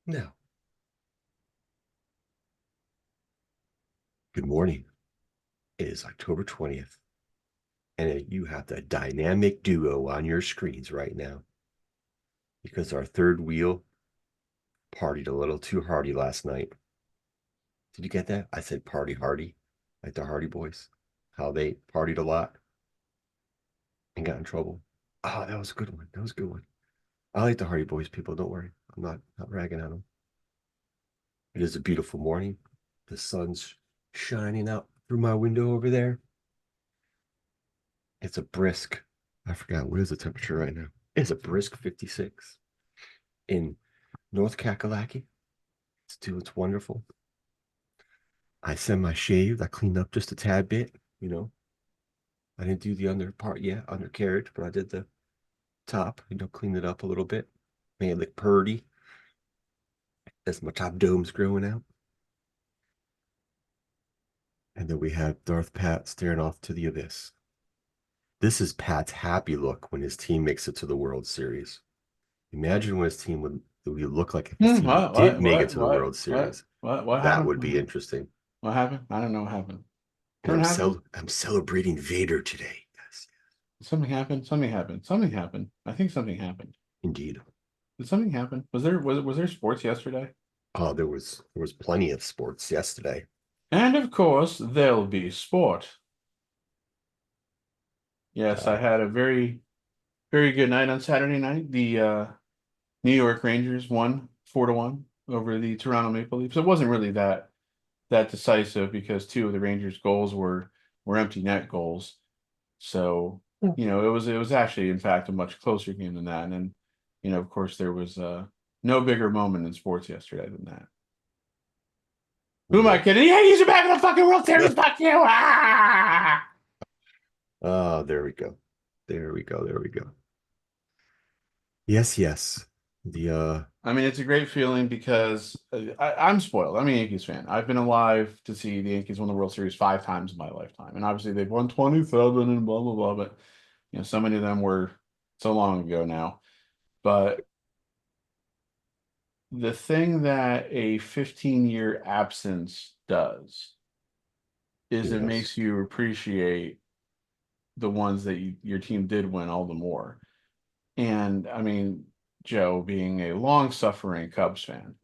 Now, good morning. It is October 20th, and you have the dynamic duo on your screens right now because our third wheel partied a little too hardy last night. Did you get that? I said party hardy, like the Hardy Boys, how they partied a lot and got in trouble. Oh, that was a good one. That was a good one. I like the Hardy Boys people. Don't worry. I'm not ragging on them. It is a beautiful morning. The sun's shining out through my window over there. It's a brisk, I forgot, what is the temperature right now? It's a brisk 56 in North Kakalaki. It's wonderful. I semi-shaved. I cleaned up just a tad bit, you know. I didn't do the under part yet, undercarriage, but I did the top, cleaned it up a little bit. Made it look purty as my top dome's growing out. And then we have Darth Pat staring off to the abyss. This is Pat's happy look when his team makes it to the World Series. Imagine what his team would look like if his team did make it to the World Series. What That happened? would be interesting. What happened? I don't know what happened. And What happened? I'm celebrating Vader today. Yes, Something happened. Something happened. Something happened. I think something happened. indeed. Did something happen? Was there sports yesterday? Oh, there was plenty of sports yesterday. And of course, there'll be sport. Yes, I had a very, very good night on Saturday night. The New York Rangers won 4-1 over the Toronto Maple Leafs. It wasn't really that decisive because two of the Rangers' goals were empty net goals. So, it was actually in fact a much closer game than that. And then, of course, there was no bigger moment in sports yesterday than that. Who am I kidding? Yeah, he's back in the fucking World Series. Fuck you! Ah! Oh, there we go. There we go. There we go. Yes, yes. The I mean, it's a great feeling because I'm spoiled. I'm a Yankees fan. I've been alive to see the Yankees win the World Series 5 times in my lifetime, and obviously they've won 27 and blah blah blah. But so many of them were so long ago now. But the thing that a 15-year absence does is it yes. makes you appreciate the ones that your team did win all the more. And I mean, Joe, being a long-suffering Cubs fan,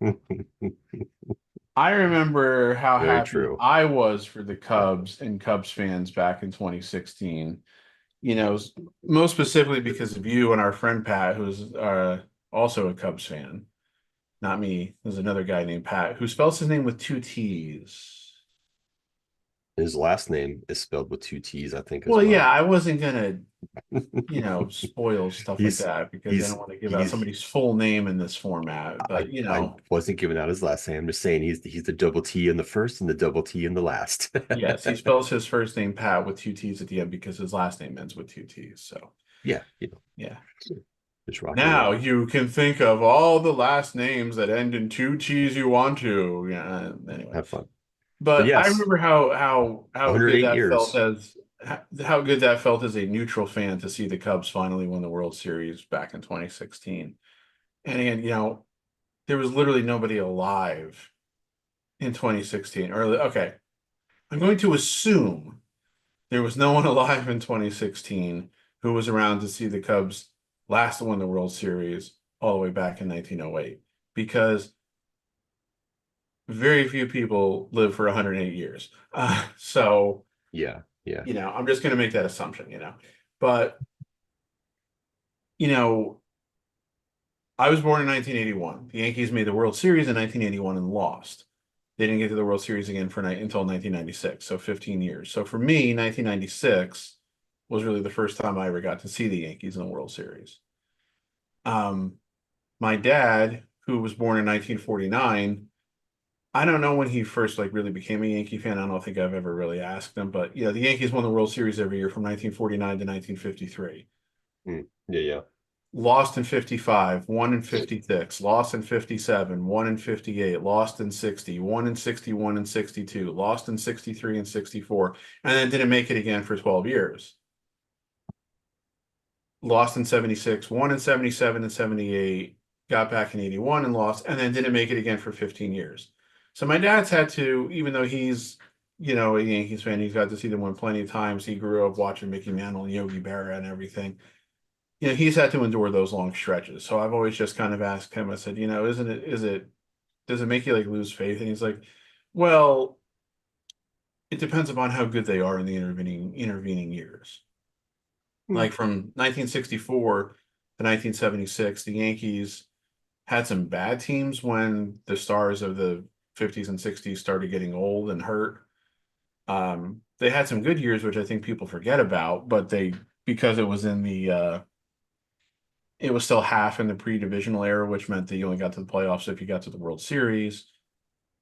I remember how Very happy true. I was for the Cubs and Cubs fans back in 2016. Most specifically because of you and our friend Pat, who's also a Cubs fan. Not me. There's another guy named Pat who spells his name with two T's. His last name is spelled with two T's, I think, as Well, yeah, well. I wasn't gonna, spoil stuff like he's that because I he's don't want to give out he's somebody's full name in this format. But I wasn't giving out his last name. I'm just saying he's the double T in the first and the double T in the last. yes, he spells his first name Pat with two T's at the end because his last name ends with two T's. So Yeah, yeah. just rock and Now roll. you can think of all the last names that end in two T's you want to. Yeah. Anyway, Have fun. But but I yes, remember how good 108 that felt years. as how good that felt as a neutral fan to see the Cubs finally win the World Series back in 2016. And again, there was literally nobody alive in 2016. Or okay, I'm going to assume there was no one alive in 2016 who was around to see the Cubs last win the World Series all the way back in 1908 because very few people live for 108 years. So, Yeah, yeah. I'm just going to make that assumption. But, you know, I was born in 1981. The Yankees made the World Series in 1981 and lost. They didn't get to the World Series again until 1996, so 15 years. So for me, 1996 was really the first time I ever got to see the Yankees in the World Series. Um, my dad, who was born in 1949, I don't know when he first really became a Yankee fan. I don't think I've ever really asked him, but the Yankees won the World Series every year from 1949 to 1953. Yeah, yeah. lost in 55, won in 56, lost in 57, won in 58, lost in 60, won in 61 and 62, lost in 63 and 64, and then didn't make it again for 12 years. Lost in 76, won in 77 and 78, got back in 81 and lost, and then didn't make it again for 15 years. So my dad's had to, even though he's, a Yankees fan, he's got to see them win plenty of times. He grew up watching Mickey Mantle and Yogi Berra and everything. He's had to endure those long stretches. So I've always just kind of asked him, I said, does it make you like lose faith? And he's like, well, it depends upon how good they are in the intervening years. Hmm. Like from 1964 to 1976, the Yankees had some bad teams when the stars of the 50s and 60s started getting old and hurt. They had some good years, which I think people forget about, but because it was in it was still half in the pre-divisional era, which meant that you only got to the playoffs if you got to the World Series.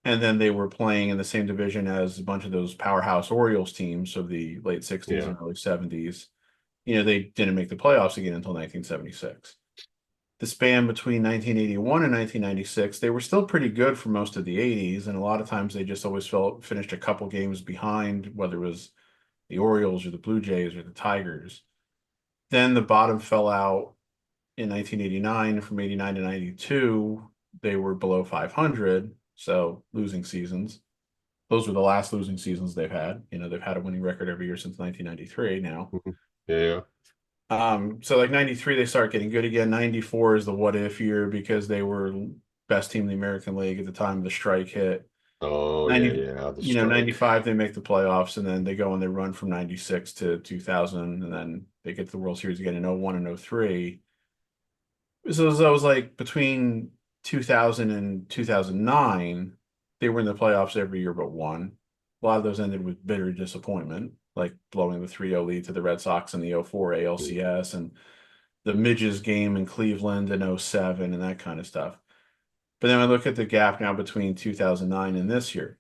And then they were playing in the same division as a bunch of those powerhouse Orioles teams of the late 60s Yeah. and early 70s. They didn't make the playoffs again until 1976. The span between 1981 and 1996, they were still pretty good for most of the 80s. And a lot of times they just always finished a couple games behind, whether it was the Orioles or the Blue Jays or the Tigers. Then the bottom fell out in 1989. From 89 to 92, they were below 500. So losing seasons. Those were the last losing seasons they've had. They've had a winning record every year since 1993 now. Mhm. Yeah. So like 93, they start getting good again. 94 is the what if year because they were best team in the American League at the time the strike hit. Oh, yeah, 90, yeah. The strike. 95, they make the playoffs and then they go on their run from 96 to 2000 and then they get to the World Series again in 01 and 03. So that was like between 2000 and 2009, they were in the playoffs every year but one. A lot of those ended with bitter disappointment, like blowing the 3-0 lead to the Red Sox in the 04 ALCS and the Midges game in Cleveland in 07 and that kind of stuff. But then I look at the gap now between 2009 and this year.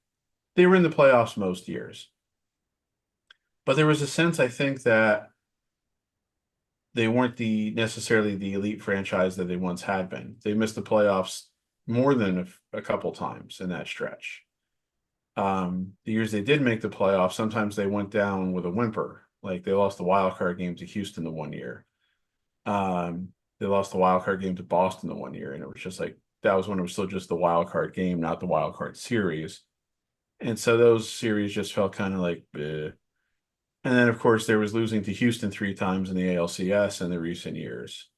They were in the playoffs most years. But there was a sense, I think, that they weren't necessarily the elite franchise that they once had been. They missed the playoffs more than a couple times in that stretch. The years they did make the playoffs, sometimes they went down with a whimper. Like they lost the wild card game to Houston the one year. They lost the wild card game to Boston the one year, and it was just like that was when it was still just the wild card game, not the wild card series. And so those series just felt kind of like bleh. And then of course there was losing to Houston three times in the ALCS in the recent years.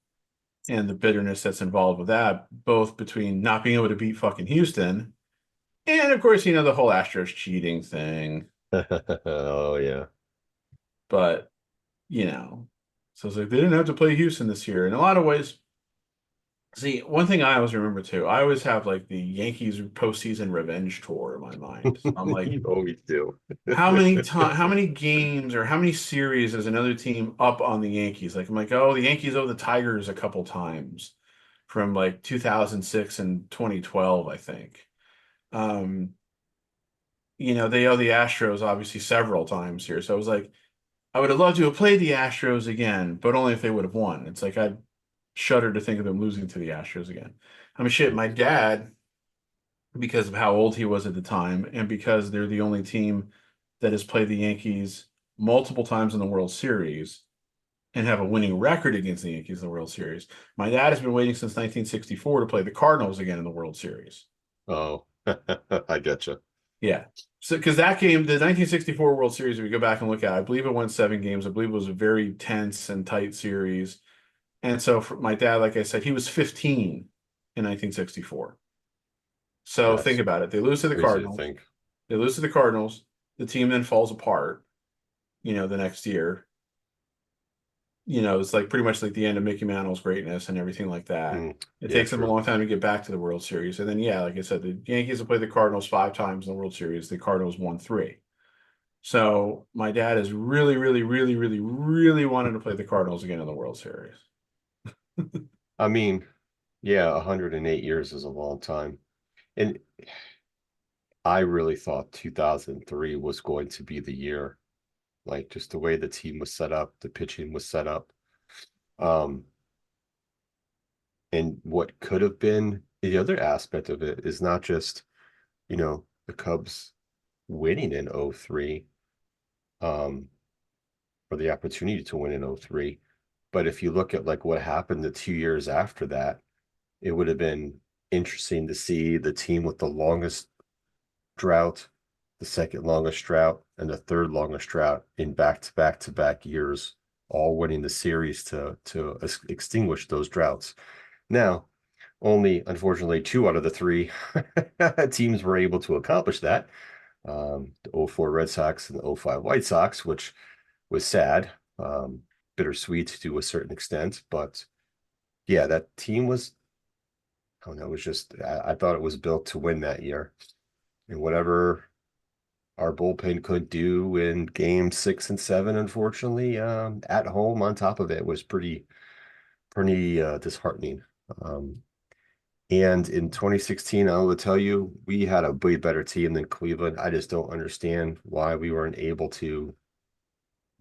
And the bitterness that's involved with that, both between not being able to beat fucking Houston and of course, the whole Astros cheating thing. Oh, yeah. But, so it's like they didn't have to play Houston this year. In a lot of ways, see, one thing I always remember too, I always have like the Yankees postseason revenge tour in my mind. I'm like, You always do. how many games or how many series is another team up on the Yankees? Like I'm like, oh, the Yankees owe the Tigers a couple times from like 2006 and 2012, I think. Um, they owe the Astros obviously several times here. So I was like, I would have loved to have played the Astros again, but only if they would have won. It's like I'd shudder to think of them losing to the Astros again. I mean, shit, my dad, because of how old he was at the time, and because they're the only team that has played the Yankees multiple times in the World Series and have a winning record against the Yankees in the World Series. My dad has been waiting since 1964 to play the Cardinals again in the World Series. Oh, I getcha. Yeah. So, because that game, the 1964 World Series, if we go back and look at, I believe it went 7 games. I believe it was a very tense and tight series. And so for my dad, like I said, he was 15 in 1964. So think That's about it. They lose to the crazy to Cardinals. think. They lose to the Cardinals. The team then falls apart, the next year. It's like pretty much like the end of Mickey Mantle's greatness and everything like that. Mm, It yeah, takes them a true. long time to get back to the World Series. And then, yeah, like I said, the Yankees have played the Cardinals 5 times in the World Series. The Cardinals won three. So my dad is really, really, really, really, really wanted to play the Cardinals again in the World Series. I mean, yeah, 108 years is a long time. And I really thought 2003 was going to be the year, like just the way the team was set up, the pitching was set up. Um, And what could have been the other aspect of it is not just, the Cubs winning in '03, um, or the opportunity to win in '03. But if you look at like what happened the 2 years after that, it would have been interesting to see the team with the longest drought, the second longest drought, and the third longest drought in back-to-back-to-back years, all winning the series to extinguish those droughts. Now, only unfortunately two out of the three teams were able to accomplish that. The '04 Red Sox and the '05 White Sox, which was sad, bittersweet to a certain extent. But yeah, that team was, I don't know, it was just, I thought it was built to win that year. And whatever our bullpen could do in game 6 and 7, unfortunately, at home on top of it was pretty disheartening. Um, and in 2016, I will tell you, we had a way better team than Cleveland. I just don't understand why we weren't able to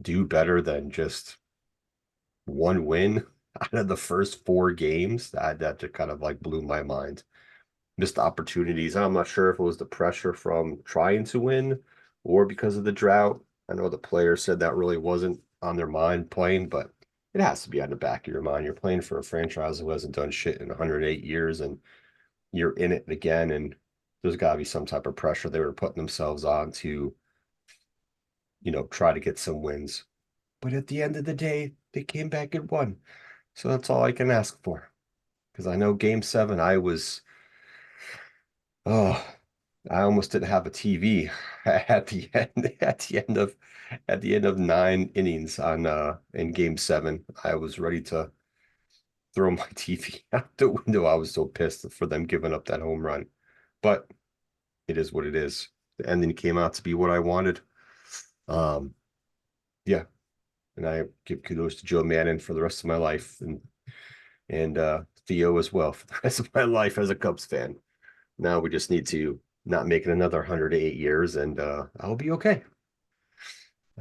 do better than just one win out of the first 4 games. That just kind of like blew my mind. Missed opportunities. I'm not sure if it was the pressure from trying to win or because of the drought. I know the players said that really wasn't on their mind playing, but it has to be on the back of your mind. You're playing for a franchise who hasn't done shit in 108 years, and you're in it again. And there's got to be some type of pressure they were putting themselves on to, try to get some wins. But at the end of the day, they came back and won. So that's all I can ask for. Because I know game 7, oh, I almost didn't have a TV at the end at the end of 9 innings on in game 7. I was ready to throw my TV out the window. I was so pissed for them giving up that home run. But it is what it is. The ending came out to be what I wanted. Um, yeah, and I give kudos to Joe Maddon for the rest of my life, and Theo as well for the rest of my life as a Cubs fan. Now we just need to not make it another 108 years, and I'll be okay.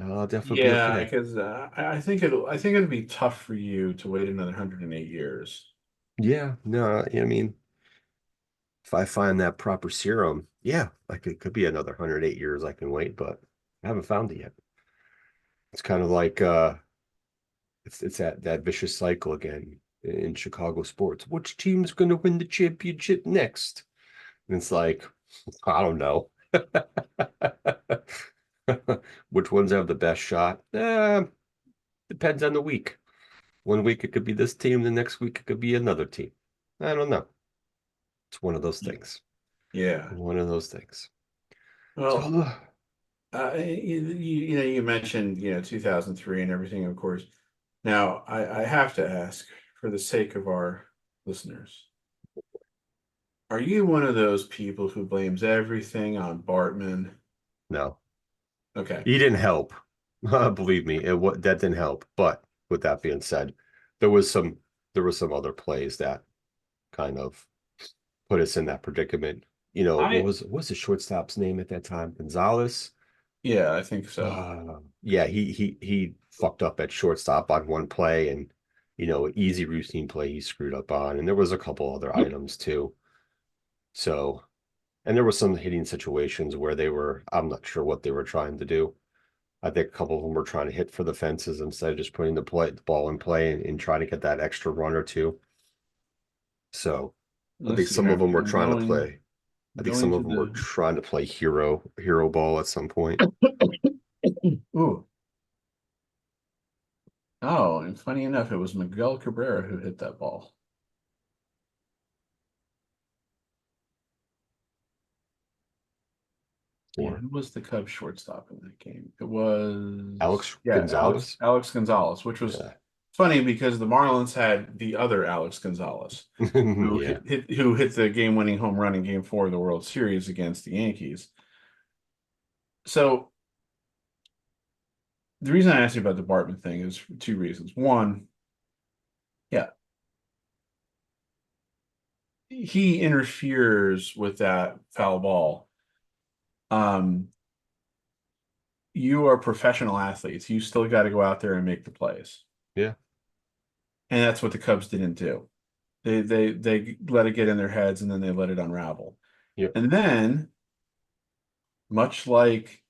I'll definitely be Yeah, okay. because I think it'll be tough for you to wait another 108 years. Yeah, no, I mean, if I find that proper serum, yeah, like it could be another 108 years I can wait, but I haven't found it yet. It's kind of like it's that vicious cycle again in Chicago sports. Which team's going to win the championship next? And it's like, I don't know. Which ones have the best shot? Depends on the week. One week it could be this team, the next week it could be another team. I don't know. It's one of those Y- things. Yeah. One of those things. Well, So, you mentioned 2003 and everything, of course. Now, I have to ask, for the sake of our listeners, are you one of those people who blames everything on Bartman? no, Okay. he didn't help. Believe me, that didn't help. But with that being said, there was some there were some other plays that kind of put us in that predicament. I What was the shortstop's name at that time? Gonzalez. Yeah, I think so. Yeah, he fucked up at shortstop on one play, and easy routine play he screwed up on, and there was a couple other items too. So, and there was some hitting situations where I'm not sure what they were trying to do. I think a couple of them were trying to hit for the fences instead of just putting the ball in play and trying to get that extra run or two. So, I think Let's see some here. of them were I'm trying to going play. I think going some to of them were trying to play hero ball at some point. the Ooh. Oh, and funny enough, it was Miguel Cabrera who hit that ball. Yeah, Or who was the Cubs shortstop in that game? It was, Alex yeah, Alex Gonzalez. Alex Gonzalez, which was Yeah. funny because the Marlins had the other Alex Gonzalez who Yeah. hit the game-winning home run in Game 4 of the World Series against the Yankees. So the reason I asked you about the Bartman thing is for two reasons. One, yeah, he interferes with that foul ball. Um, you are professional athletes. You still got to go out there and make the plays. Yeah. And that's what the Cubs didn't do. They let it get in their heads and then they let it unravel. Yep. And then, much like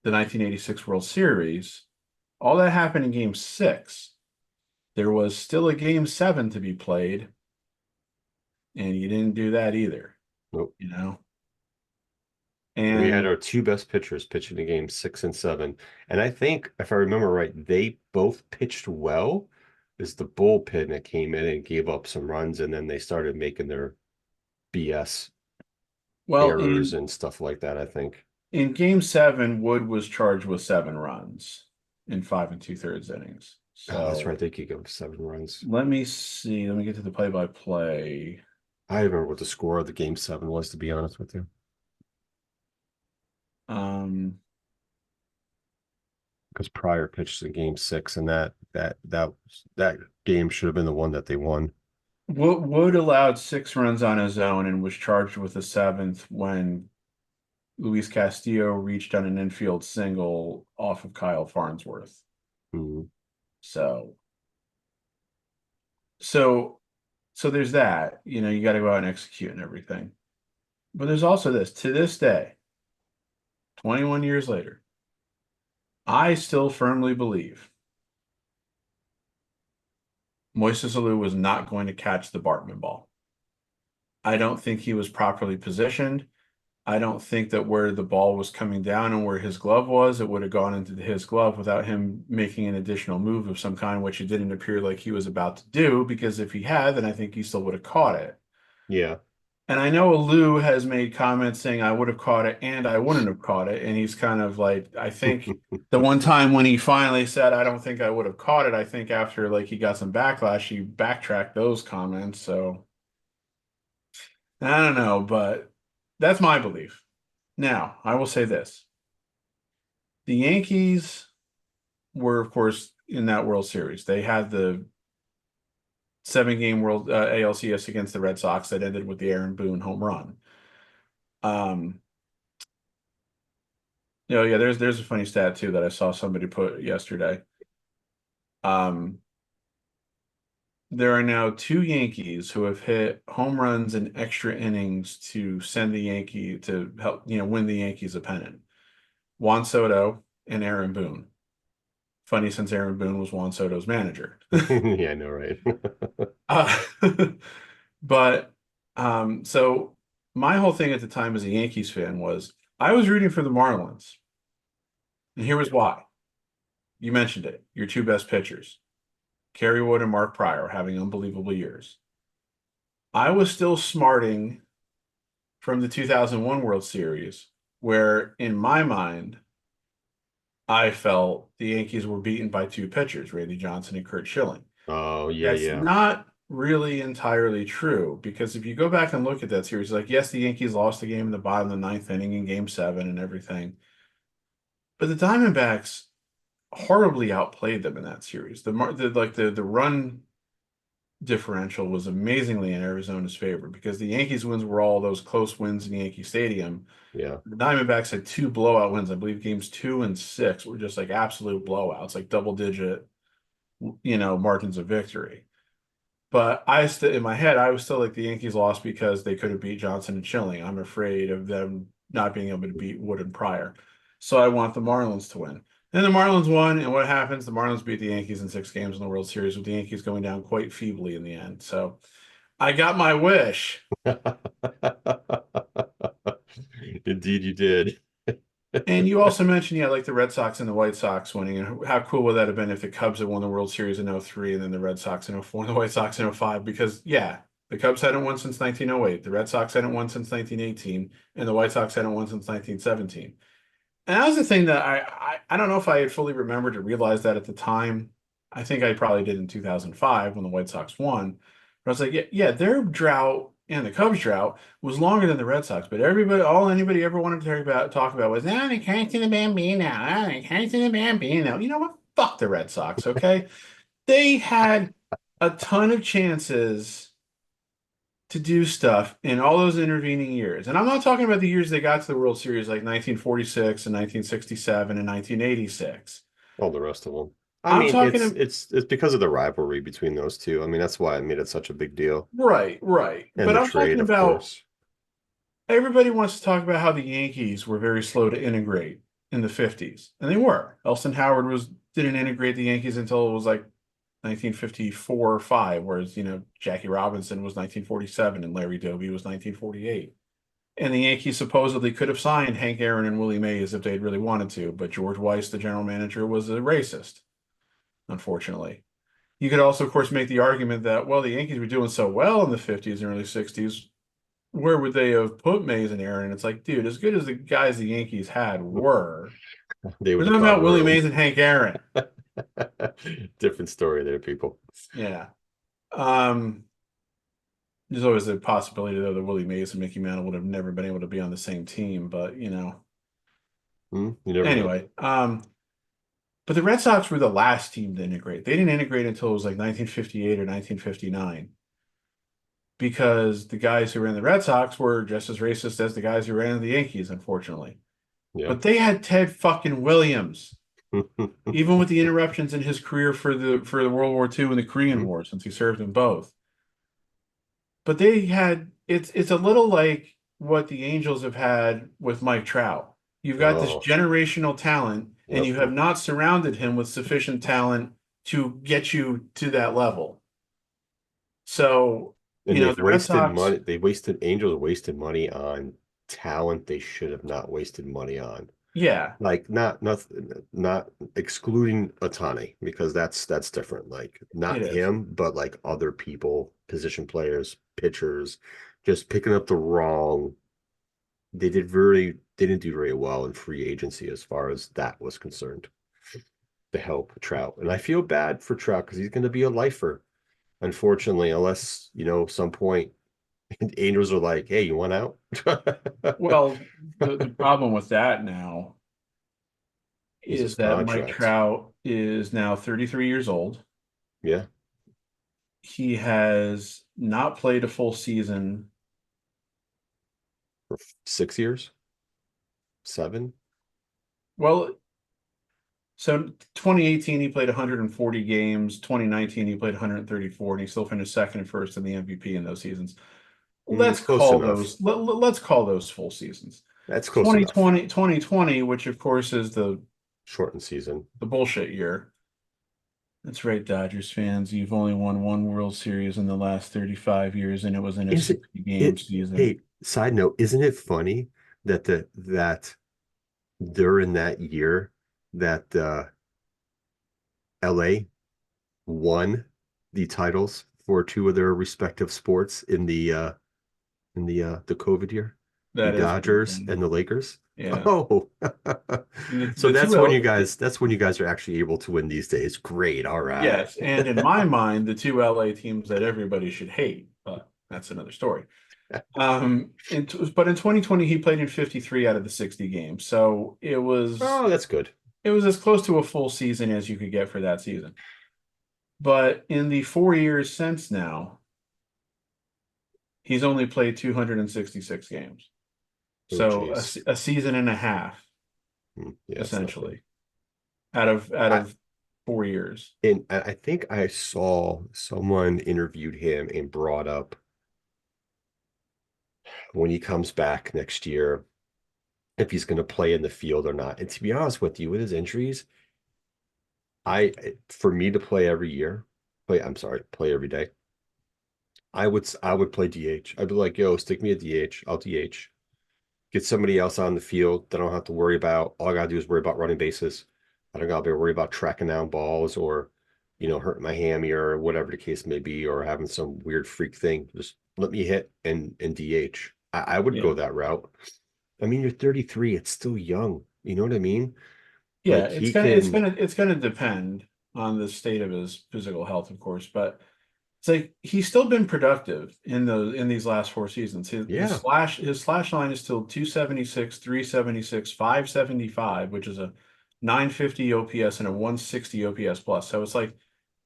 the 1986 World Series, all that happened in Game 6. There was still a Game 7 to be played, and you didn't do that either, Nope. you know? We had And our two best pitchers pitching the game 6 and 7. And I think, if I remember right, they both pitched well. It's the bullpen that came in and gave up some runs, and then they started making their BS well, errors and stuff like that, I think. in Game 7, Wood was charged with 7 runs in 5 2/3 innings. Oh, that's right. So They could give up 7 runs. let me see. Let me get to the play-by-play. I remember what the score of the game 7 was, to be honest with you. Um, Because Pryor pitched in game 6, and that game should have been the one that they won. Wood allowed 6 runs on his own and was charged with a seventh when Luis Castillo reached on an infield single off of Kyle Farnsworth. Mhm. So, so, so there's that. You got to go out and execute and everything. But there's also this. To this day, 21 years later, I still firmly believe Moises Alou was not going to catch the Bartman ball. I don't think he was properly positioned. I don't think that where the ball was coming down and where his glove was, it would have gone into his glove without him making an additional move of some kind, which it didn't appear like he was about to do, because if he had, then I think he still would have caught it. Yeah. And I know Lou has made comments saying I would have caught it and I wouldn't have caught it. And he's kind of like, I think the one time when he finally said, I don't think I would have caught it, I think after like he got some backlash, he backtracked those comments. So I don't know, but that's my belief. Now, I will say this. The Yankees were, of course, in that World Series. They had the 7-game World ALCS against the Red Sox that ended with the Aaron Boone home run. Um, yeah, there's a funny stat too that I saw somebody put yesterday. Um, there are now 2 Yankees who have hit home runs in extra innings to send the Yankee to help, win the Yankees a pennant. Juan Soto and Aaron Boone. Funny, since Aaron Boone was Juan Soto's manager. Yeah, I know, right? Uh, but so my whole thing at the time as a Yankees fan was I was rooting for the Marlins. And here was why. You mentioned it. Your 2 best pitchers, Kerry Wood and Mark Pryor, having unbelievable years. I was still smarting from the 2001 World Series, where in my mind, I felt the Yankees were beaten by 2 pitchers, Randy Johnson and Curt Schilling. Oh, yeah, That's yeah. not really entirely true, because if you go back and look at that series, like, yes, the Yankees lost the game in the bottom of the ninth inning in Game 7 and everything, but the Diamondbacks horribly outplayed them in that series. The run differential was amazingly in Arizona's favor, because the Yankees wins were all those close wins in Yankee Stadium. Yeah. The Diamondbacks had 2 blowout wins. I believe games 2 and 6 were just like absolute blowouts, like double digit, margins of victory. But I still, in my head, I was still like the Yankees lost because they could have beat Johnson and Schilling. I'm afraid of them not being able to beat Wood and Pryor. So I want the Marlins to win. And the Marlins won, and what happens? The Marlins beat the Yankees in 6 games in the World Series, with the Yankees going down quite feebly in the end. So I got my wish. Indeed, you did. And you also mentioned, yeah, like the Red Sox and the White Sox winning. And how cool would that have been if the Cubs had won the World Series in 03 and then the Red Sox in 04 and the White Sox in 05? Because, yeah, the Cubs hadn't won since 1908. The Red Sox hadn't won since 1918. And the White Sox hadn't won since 1917. And that was the thing that I don't know if I had fully remembered or realized that at the time. I think I probably did in 2005 when the White Sox won. But I was like, yeah, their drought and the Cubs drought was longer than the Red Sox. But all anybody ever wanted to talk about was, they can't see the Bambino. They can't see the Bambino. You know what? Fuck the Red Sox, okay? They had a ton of chances to do stuff in all those intervening years. And I'm not talking about the years they got to the World Series, like 1946 and 1967 and 1986. All the rest of them. I I'm mean, talking it's because of the rivalry between those two. I mean, that's why I made it such a big deal. right, right. And But the I'm trade, talking of about course. everybody wants to talk about how the Yankees were very slow to integrate in the 50s. And they were. Elston Howard was didn't integrate the Yankees until it was like 1954 or 5, whereas, Jackie Robinson was 1947 and Larry Doby was 1948. And the Yankees supposedly could have signed Hank Aaron and Willie Mays if they'd really wanted to, but George Weiss, the general manager, was a racist, unfortunately. You could also, of course, make the argument that, well, the Yankees were doing so well in the 50s and early 60s. Where would they have put Mays and Aaron? And it's like, dude, as good as the guys the Yankees had were, They we're would have talking found about Willie room. Mays and Hank Aaron. Different story there, people. Yeah. Um, there's always a possibility, though, that Willie Mays and Mickey Mantle would have never been able to be on the same team, but You never know. anyway. But the Red Sox were the last team to integrate. They didn't integrate until it was like 1958 or 1959 because the guys who ran the Red Sox were just as racist as the guys who ran the Yankees, unfortunately. Yeah. But they had Ted fucking Williams, even with the interruptions in his career for the World War II and the Korean Mhm. War, since he served in both. But they had it's a little like what the Angels have had with Mike Trout. You've got this Oh, generational talent, and yep. you have not surrounded him with sufficient talent to get you to that level. So, And they've the Red wasted Sox, money. Angels wasted money on talent they should have not wasted money on. yeah, Like not excluding Otani because that's different. Like it not is. him, but like other people, position players, pitchers, just picking up the wrong. They didn't do very well in free agency as far as that was concerned to help Trout. And I feel bad for Trout because he's going to be a lifer, unfortunately, unless, some point Angels are like, hey, you want out? Well, the problem with that now Is his is that Mike contract. Trout is now 33 years old. Yeah. He has not played a full season. For 6 years, 7. Well, so 2018 he played 140 games. 2019 he played 134, and he still finished second and first in the MVP in those seasons. Let's Close call enough. those let's call those full seasons. That's close enough. 2020, which of course is Shortened season. the bullshit year. That's right, Dodgers fans. You've only won one World Series in the last 35 years, and it was in a Is it 60 game it season. hey, side note, isn't it funny that that during that year that LA won the titles for two of their respective sports in the COVID year? The That is pretty Dodgers funny. and the Lakers. Yeah. Oh, And so the two L that's when you guys are actually able to win these days. Great. All right. Yes, and in my mind, the two LA teams that everybody should hate, but that's another story. But in 2020, he played in 53 out of the 60 games, so Oh, that's good. it was as close to a full season as you could get for that season. But in the 4 years since now, he's only played 266 games, Oh, so geez. a season and a half Yeah, it's not good. essentially out I of 4 years. and I think I saw someone interviewed him and brought up when he comes back next year if he's going to play in the field or not. And to be honest with you, with his injuries, for me to play every year, I'm sorry, play every day. I would play DH. I'd be like, yo, stick me at DH. I'll DH. Get somebody else on the field that I don't have to worry about. All I gotta do is worry about running bases. I don't gotta be worried about tracking down balls or, hurting my hammy or whatever the case may be, or having some weird freak thing. Just let me hit and DH. I would go Yeah. that route. I mean, you're 33, it's still young. You know what I mean? Yeah, Like he can, it's gonna depend on the state of his physical health, of course, but it's like he's still been productive in these last 4 seasons. yeah, His slash line is still 276, 376, 575, which is a 950 OPS and a 160 OPS plus. So it's like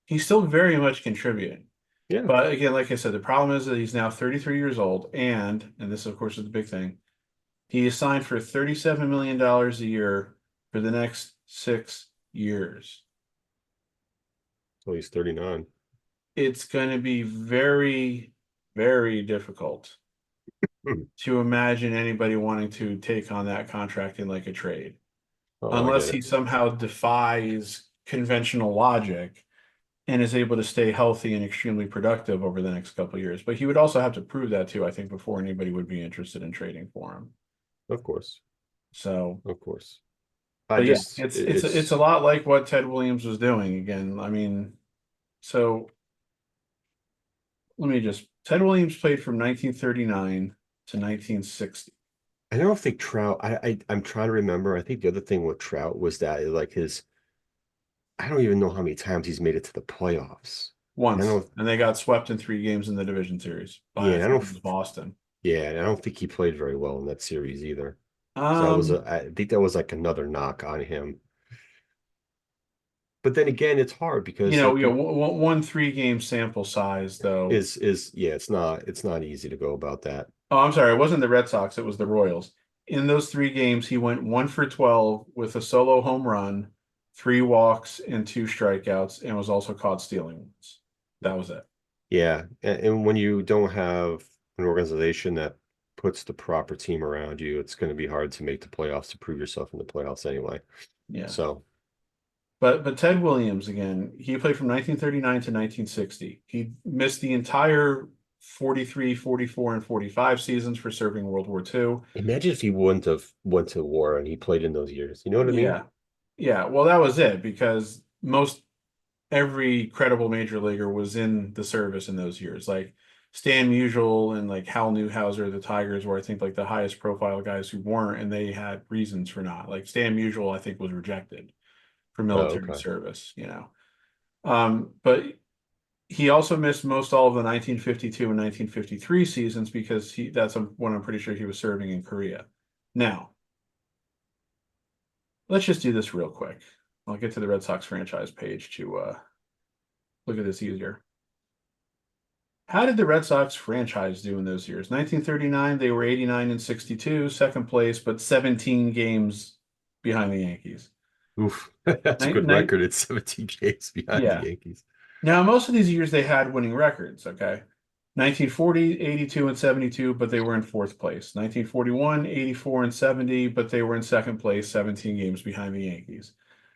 he's still very much contributing. yeah. But again, like I said, the problem is that he's now 33 years old, and this of course is the big thing. He is signed for $37 million a year for the next 6 years. So he's 39. It's going to be very, very difficult Hmm. to imagine anybody wanting to take on that contract in like a trade, Oh, I unless get he it. somehow defies conventional logic and is able to stay healthy and extremely productive over the next couple of years. But he would also have to prove that too, I think, before anybody would be interested in trading for him. Of course. So, Of course. I but yeah, just, it's a lot like what Ted Williams was doing again. I mean, so let me just Ted Williams played from 1939 to 1960. I don't think Trout, I'm trying to remember. I think the other thing with Trout was that like I don't even know how many times he's made it to the playoffs. I Once, don't, and they got swept in 3 games in the division series by yeah, I and I think don't, it was Boston. yeah, and I don't think he played very well in that series either. So Um, I think that was like another knock on him. But then again, it's hard because like yeah, you one 3 game sample size though. yeah, it's not easy to go about that. Oh, I'm sorry, it wasn't the Red Sox, it was the Royals. In those 3 games, he went 1 for 12 with a solo home run, 3 walks, and 2 strikeouts, and was also caught stealing once. That was it. Yeah, and when you don't have an organization that puts the proper team around you, it's going to be hard to make the playoffs to prove yourself in the playoffs anyway. Yeah. So, But Ted Williams again, he played from 1939 to 1960. He missed the entire 43, 44, and 45 seasons for serving World War II. imagine if he wouldn't have went to war and he played in those years. You know what I mean? Yeah. Yeah, well that was it because most every credible major leaguer was in the service in those years. Like Stan Musial and like Hal Newhouser, the Tigers were I think like the highest profile guys who weren't, and they had reasons for not. Like Stan Musial, I think, was rejected for Oh, military okay. service. But he also missed most all of the 1952 and 1953 seasons because that's when I'm pretty sure he was serving in Korea. Now, let's just do this real quick. I'll get to the Red Sox franchise page to look at this easier. How did the Red Sox franchise do in those years? 1939, they were 89 and 62, second place, but 17 games behind the Yankees. Oof, that's a Nine, good nine, record. It's 17 games behind the yeah. Yankees. Now, most of these years they had winning records, okay? 1940, 82 and 72, but they were in fourth place. 1941, 84 and 70, but they were in second place, 17 games behind the Yankees.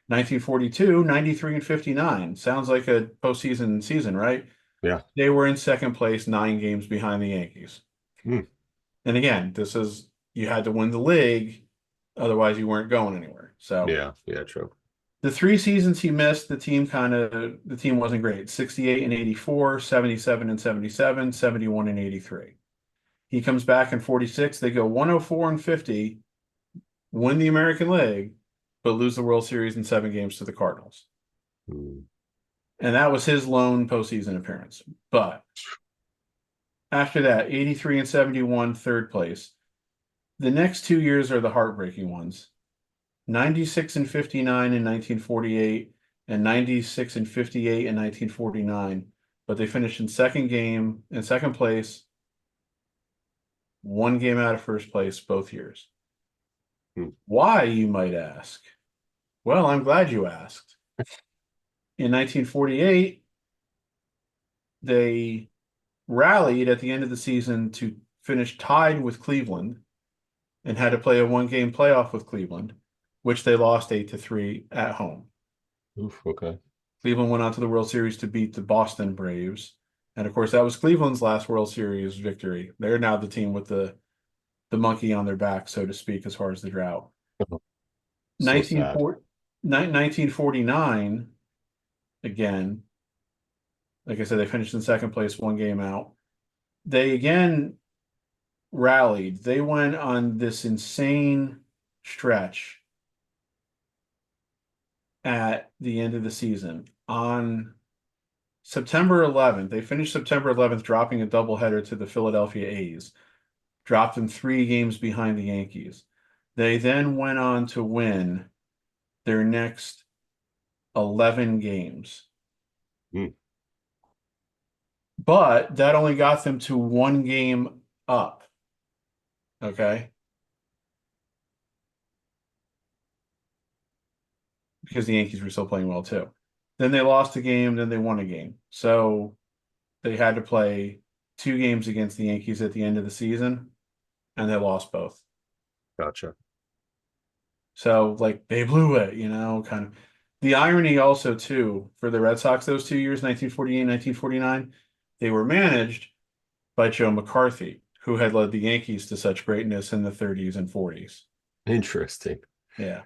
1942, 93 and 59. Sounds like a postseason season, right? Yeah. They were in second place, 9 games behind the Yankees. Hmm. And again, you had to win the league, otherwise you weren't going anywhere. So Yeah. Yeah. True. the 3 seasons he missed, the team wasn't great. 68 and 84, 77 and 77, 71 and 83. He comes back in 46, they go 104 and 50, win the American League, but lose the World Series in 7 games to the Cardinals. Hmm. And that was his lone postseason appearance. But after that, 83 and 71, third place. The next 2 years are the heartbreaking ones. 96 and 59 in 1948 and 96 and 58 in 1949, but they finished in second place, 1 game out of first place both years. Hmm. Why, you might ask? Well, I'm glad you asked. In 1948, they rallied at the end of the season to finish tied with Cleveland and had to play a 1 game playoff with Cleveland, which they lost 8-3 at home. Oof. Okay. Cleveland went on to the World Series to beat the Boston Braves. And of course, that was Cleveland's last World Series victory. They're now the team with the monkey on their back, so to speak, as far as the drought. So sad. 1949, again, like I said, they finished in second place, 1 game out. They again rallied. They went on this insane stretch at the end of the season. On September 11th, they finished September 11th, dropping a doubleheader to the Philadelphia A's, dropped them 3 games behind the Yankees. They then went on to win their next 11 games, Hmm. but that only got them to 1 game up. Okay. Because the Yankees were still playing well too. Then they lost a game, then they won a game. So they had to play 2 games against the Yankees at the end of the season, and they lost both. Gotcha. So like they blew it, you know, kind of. The irony also too for the Red Sox those 2 years, 1948, 1949, they were managed by Joe McCarthy, who had led the Yankees to such greatness in the 30s and 40s. Interesting. Yeah.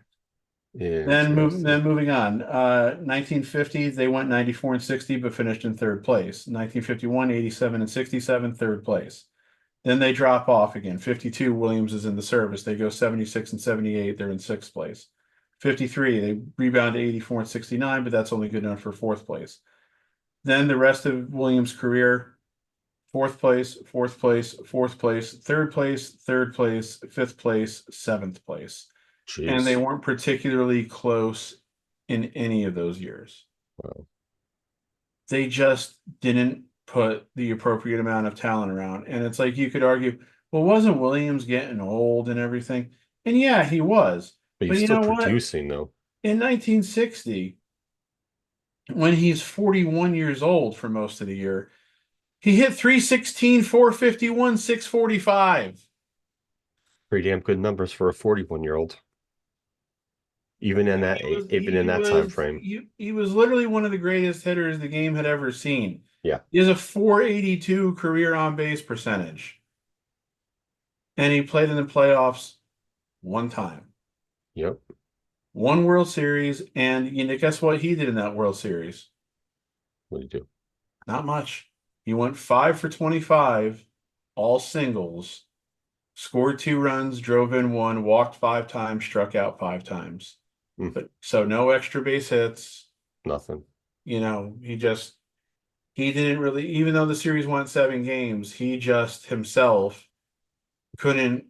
Interesting. Then moving on. 1950, they went 94 and 60, but finished in third place. 1951, 87 and 67, third place. Then they drop off again. 52, Williams is in the service. They go 76 and 78. They're in sixth place. 53, they rebound to 84 and 69, but that's only good enough for fourth place. Then the rest of Williams' career, fourth place, fourth place, fourth place, third place, fifth place, seventh place. And they Jeez. weren't particularly close in any of those years. Wow. They just didn't put the appropriate amount of talent around. And it's like you could argue, well, wasn't Williams getting old and everything? And yeah, he was. But But he's you still know what? producing though. In 1960, when he's 41 years old for most of the year, he hit 316, 451, 645. Pretty damn good numbers for a 41-year-old. I mean, Even in that time frame. he was literally one of the greatest hitters the game had ever seen. Yeah. He has a 482 career on base percentage, and he played in the playoffs one time, Yep. one World Series, and you know, guess what he did in that World Series? What do you do? Not much. He went 5 for 25, all singles, scored 2 runs, drove in one, walked 5 times, struck out 5 times. Mm, But so no extra base hits. nothing. You know, he didn't really, even though the series went 7 games, he just himself couldn't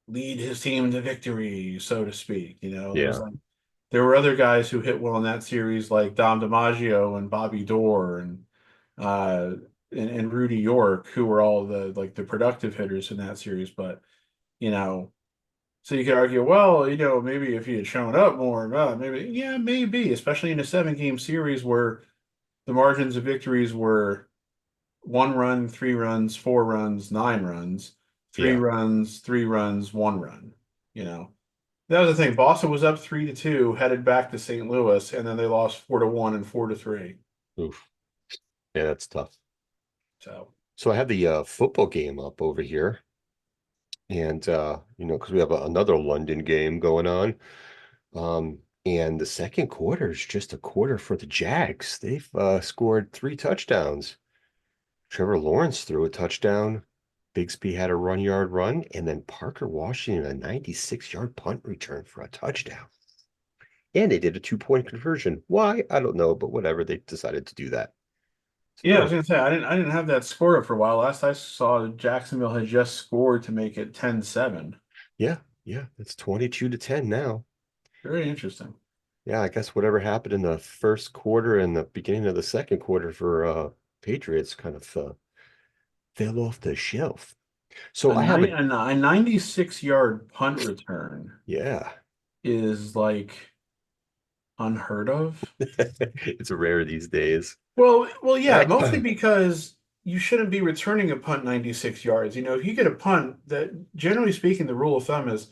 lead his team to victory, so to speak. You know, Yeah. there were other guys who hit well in that series, like Dom DiMaggio and Bobby Dorr uh and Rudy York, who were all the productive hitters in that series. But you know, so you could argue, well, you know, maybe if he had shown up more, maybe, yeah, maybe, especially in a 7 game series where the margins of victories were 1 run, 3 runs, 4 runs, 9 runs, three Yeah. runs, 3 runs, 1 run. You know, that was the thing. Boston was up 3-2, headed back to St. Louis, and then they lost 4-1 and 4-3. Oof. Yeah, that's tough. So So I have the football game up over here. And because we have another London game going on. And the second quarter is just a quarter for the Jags. They've scored 3 touchdowns. Trevor Lawrence threw a touchdown. Bigsby had a run-yard run, and then Parker Washington a 96-yard punt return for a touchdown. And they did a 2-point conversion. Why? I don't know, but whatever. They decided to do that. yeah, I was So gonna say I didn't have that score up for a while. Last I saw, Jacksonville had just scored to make it 10-7. yeah, yeah, it's 22-10 now. Very interesting. Yeah, I guess whatever happened in the first quarter and the beginning of the second quarter for Patriots kind of fell off the shelf. So I have A 96-yard punt return yeah, is like unheard of. it's rare these days. Well, yeah, mostly because you shouldn't be returning a punt 96 yards. You know, if you get a punt, that generally speaking, the rule of thumb is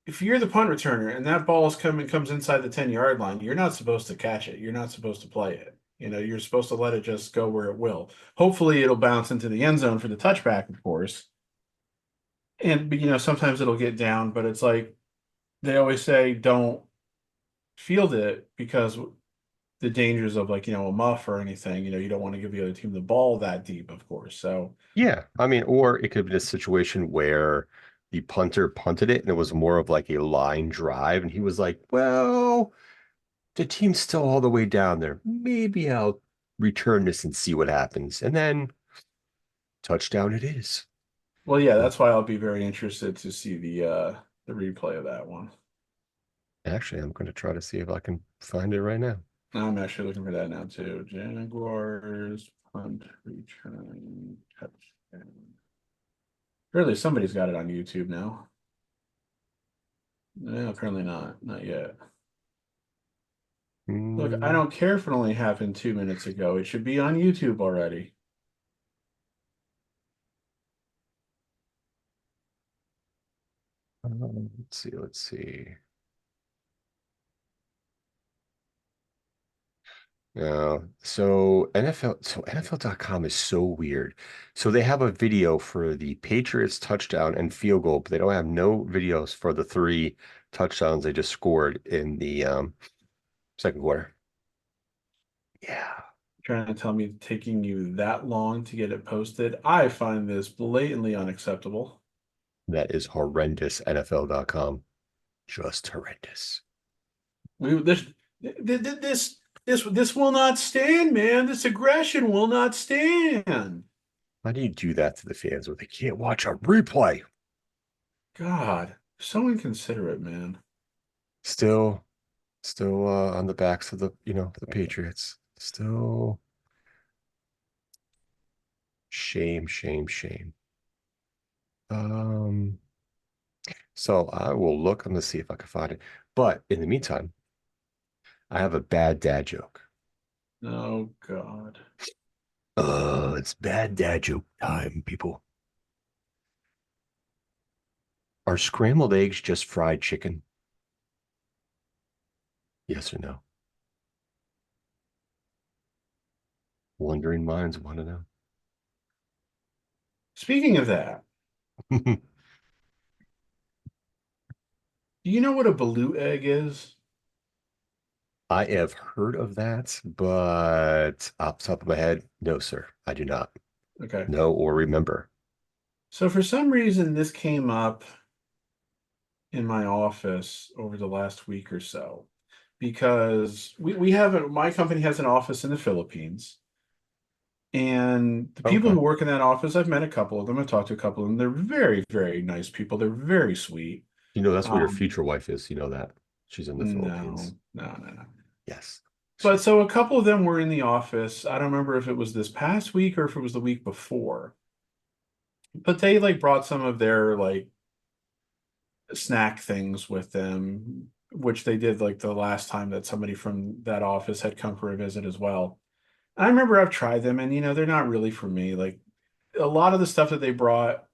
if you're the punt returner and that ball comes inside the 10-yard line, you're not supposed to catch it. You're not supposed to play it. You know, you're supposed to let it just go where it will. Hopefully it'll bounce into the end zone for the touchback, of course. And you know, sometimes it'll get down, but it's like they always say don't field it because the dangers of like, you know, a muff or anything, you know, you don't want to give the other team the ball that deep, of course. So Yeah, I mean, or it could be a situation where the punter punted it and it was more of like a line drive, and he was like, "Well, the team's still all the way down there. Maybe I'll return this and see what happens." And then touchdown it is. well, yeah, So that's why I'll be very interested to see the replay of that one. actually, I'm going to try to see if I can find it right now. I'm actually looking for that now too. Jaguars punt return touchdown. Surely somebody's got it on YouTube now. No, apparently not. Not yet. Look, I Mm, don't care if it only happened 2 minutes ago. It should be on YouTube already. let's see. Let's see. So NFL.com is so weird. So they have a video for the Patriots touchdown and field goal, but they don't have no videos for the three touchdowns they just scored in the second quarter. Yeah, Trying to tell me it's taking you that long to get it posted. I find this blatantly unacceptable. that is horrendous. NFL.com, just horrendous. We this will not stand, man. This aggression will not stand. How do you do that to the fans where they can't watch a replay? God, so inconsiderate, man. Still, still on the backs of the Patriots. Still shame, shame, shame. Um, so I will look. I'm gonna see if I can find it. But in the meantime, I have a bad dad joke. Oh God. It's bad dad joke time, people. Are scrambled eggs just fried chicken? Yes or no? Wondering minds want to Speaking of that, know. do you know what a balut egg is? I have heard of that, but off the top of my head, no, sir. I do not Okay. know or remember. So for some reason, this came up in my office over the last week or so because we have my company has an office in the Philippines. And the people Okay. who work in that office, I've met a couple of them. I've talked to a couple of them. They're very, very nice people. They're very sweet. That's where your Um, future wife is. You know that. She's in the Philippines. no, no, no, no. Yes. But She's so a couple of them were in the office. I don't remember if it was this past week or if it was the week before. But they like brought some of their like snack things with them, which they did like the last time that somebody from that office had come for a visit as well. And I remember I've tried them and they're not really for me. Like a lot of the stuff that they brought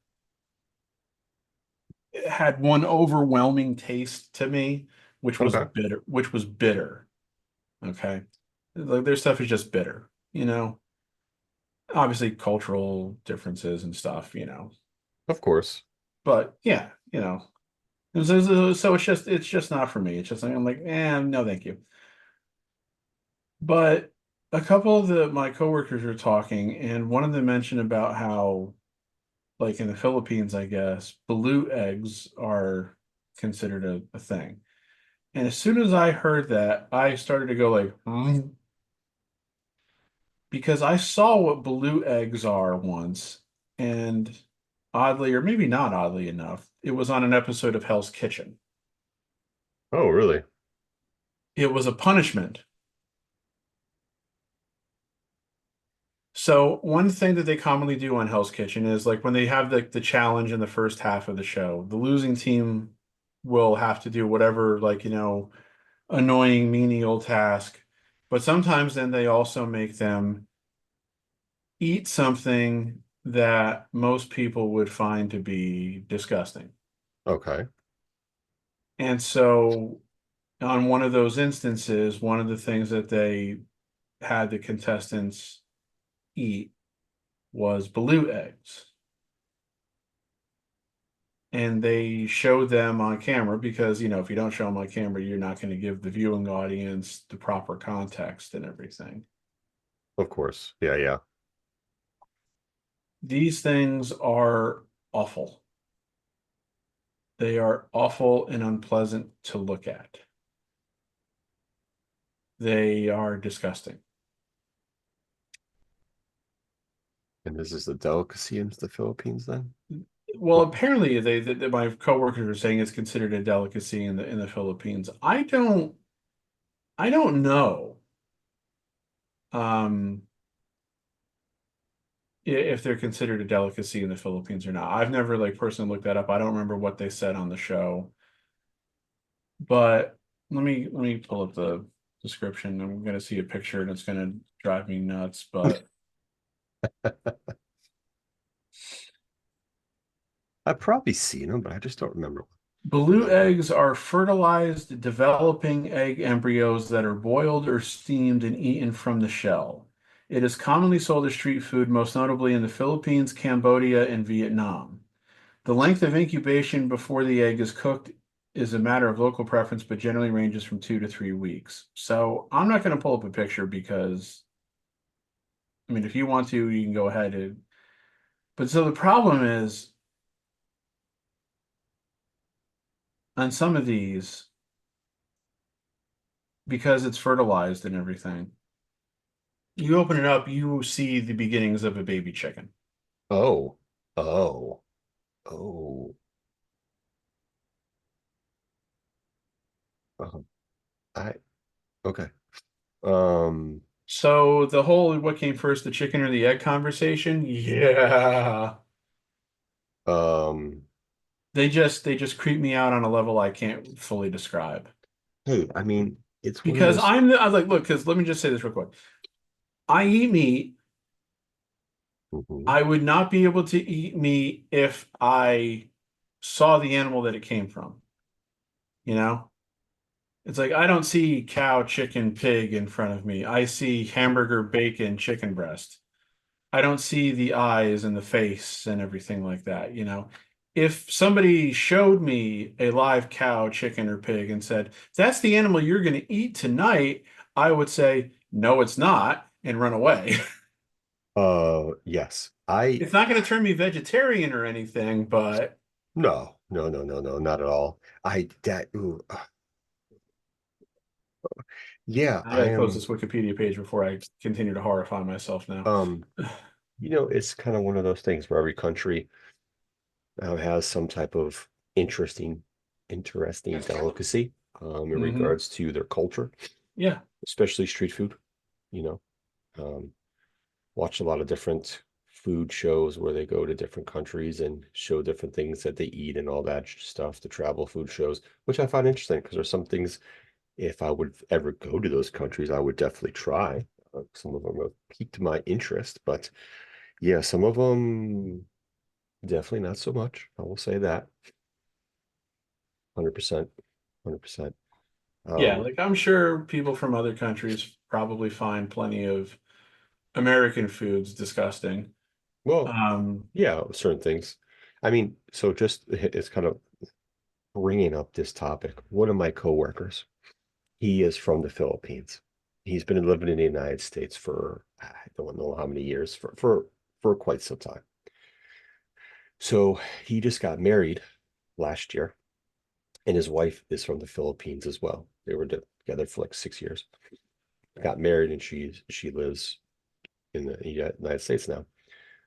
had one overwhelming taste to me, okay. which was bitter. Okay. Like their stuff is just bitter, Obviously cultural differences and stuff. Of course. But yeah. So it's just not for me. It's just like I'm like, no, thank you. But a couple of my coworkers were talking, and one of them mentioned about how, like in the Philippines, I guess, balut eggs are considered a thing. And as soon as I heard that, I started to go like, hmm, because I saw what balut eggs are once, and oddly, or maybe not oddly enough, it was on an episode of Hell's Kitchen. Oh, really? It was a punishment. So one thing that they commonly do on Hell's Kitchen is like when they have the challenge in the first half of the show, the losing team will have to do whatever like, annoying menial task. But sometimes then they also make them eat something that most people would find to be disgusting. Okay. And so on one of those instances, one of the things that they had the contestants eat was balut eggs. And they showed them on camera because, if you don't show them on camera, you're not going to give the viewing audience the proper context and everything. Of course. Yeah, yeah. These things are awful. They are awful and unpleasant to look at. They are disgusting. And this is a delicacy in the Philippines then? Well, apparently my coworkers are saying it's considered a delicacy in the Philippines. I don't know um, if they're considered a delicacy in the Philippines or not. I've never like personally looked that up. I don't remember what they said on the show, but let me pull up the. description. I'm gonna see a picture and it's gonna drive me nuts. But I've probably seen them, but I just don't remember what blue number. eggs are fertilized, developing egg embryos that are boiled or steamed and eaten from the shell. It is commonly sold as street food, most notably in the Philippines, Cambodia, and Vietnam. The length of incubation before the egg is cooked is a matter of local preference, but generally ranges from 2 to 3 weeks. So I'm not going to pull up a picture because, I mean, if you want to, you can go ahead and. But so the problem is on some of these, because it's fertilized and everything, you open it up, you see the beginnings of a baby chicken. Oh, oh, oh. uh I okay. Um, So the whole what came first, the chicken or the egg conversation, yeah. um, They just creep me out on a level I can't fully describe. hey, I mean, it's one of Because those. I was like, look, because let me just say this real quick. I eat meat. Mhm. I would not be able to eat meat if I saw the animal that it came from. You know? It's like I don't see cow, chicken, pig in front of me. I see hamburger, bacon, chicken breast. I don't see the eyes and the face and everything like that, you know? If somebody showed me a live cow, chicken, or pig and said, that's the animal you're going to eat tonight, I would say, no, it's not, and run away. Yes. I It's not going to turn me vegetarian or anything, but No, no, no, no, no, not at all. I that ooh, yeah, I got I to close am this Wikipedia page before I continue to horrify myself now. um, it's kind of one of those things where every country has some type of interesting delicacy in Hmm. regards to their culture, Yeah. especially street food, you know. Um, watch a lot of different food shows where they go to different countries and show different things that they eat and all that stuff, the travel food shows, which I find interesting because there's some things if I would ever go to those countries, I would definitely try. Some of them have piqued my interest, but yeah, some of them definitely not so much. I will say that 100%, 100%. Yeah, Um, like I'm sure people from other countries probably find plenty of American foods disgusting. well, Um, yeah, certain things. I mean, so just it's kind of bringing up this topic. One of my coworkers, he is from the Philippines. He's been living in the United States for I don't know how many years for quite some time. So he just got married last year, and his wife is from the Philippines as well. They were together for like 6 years. Got married, and she lives in the United States now.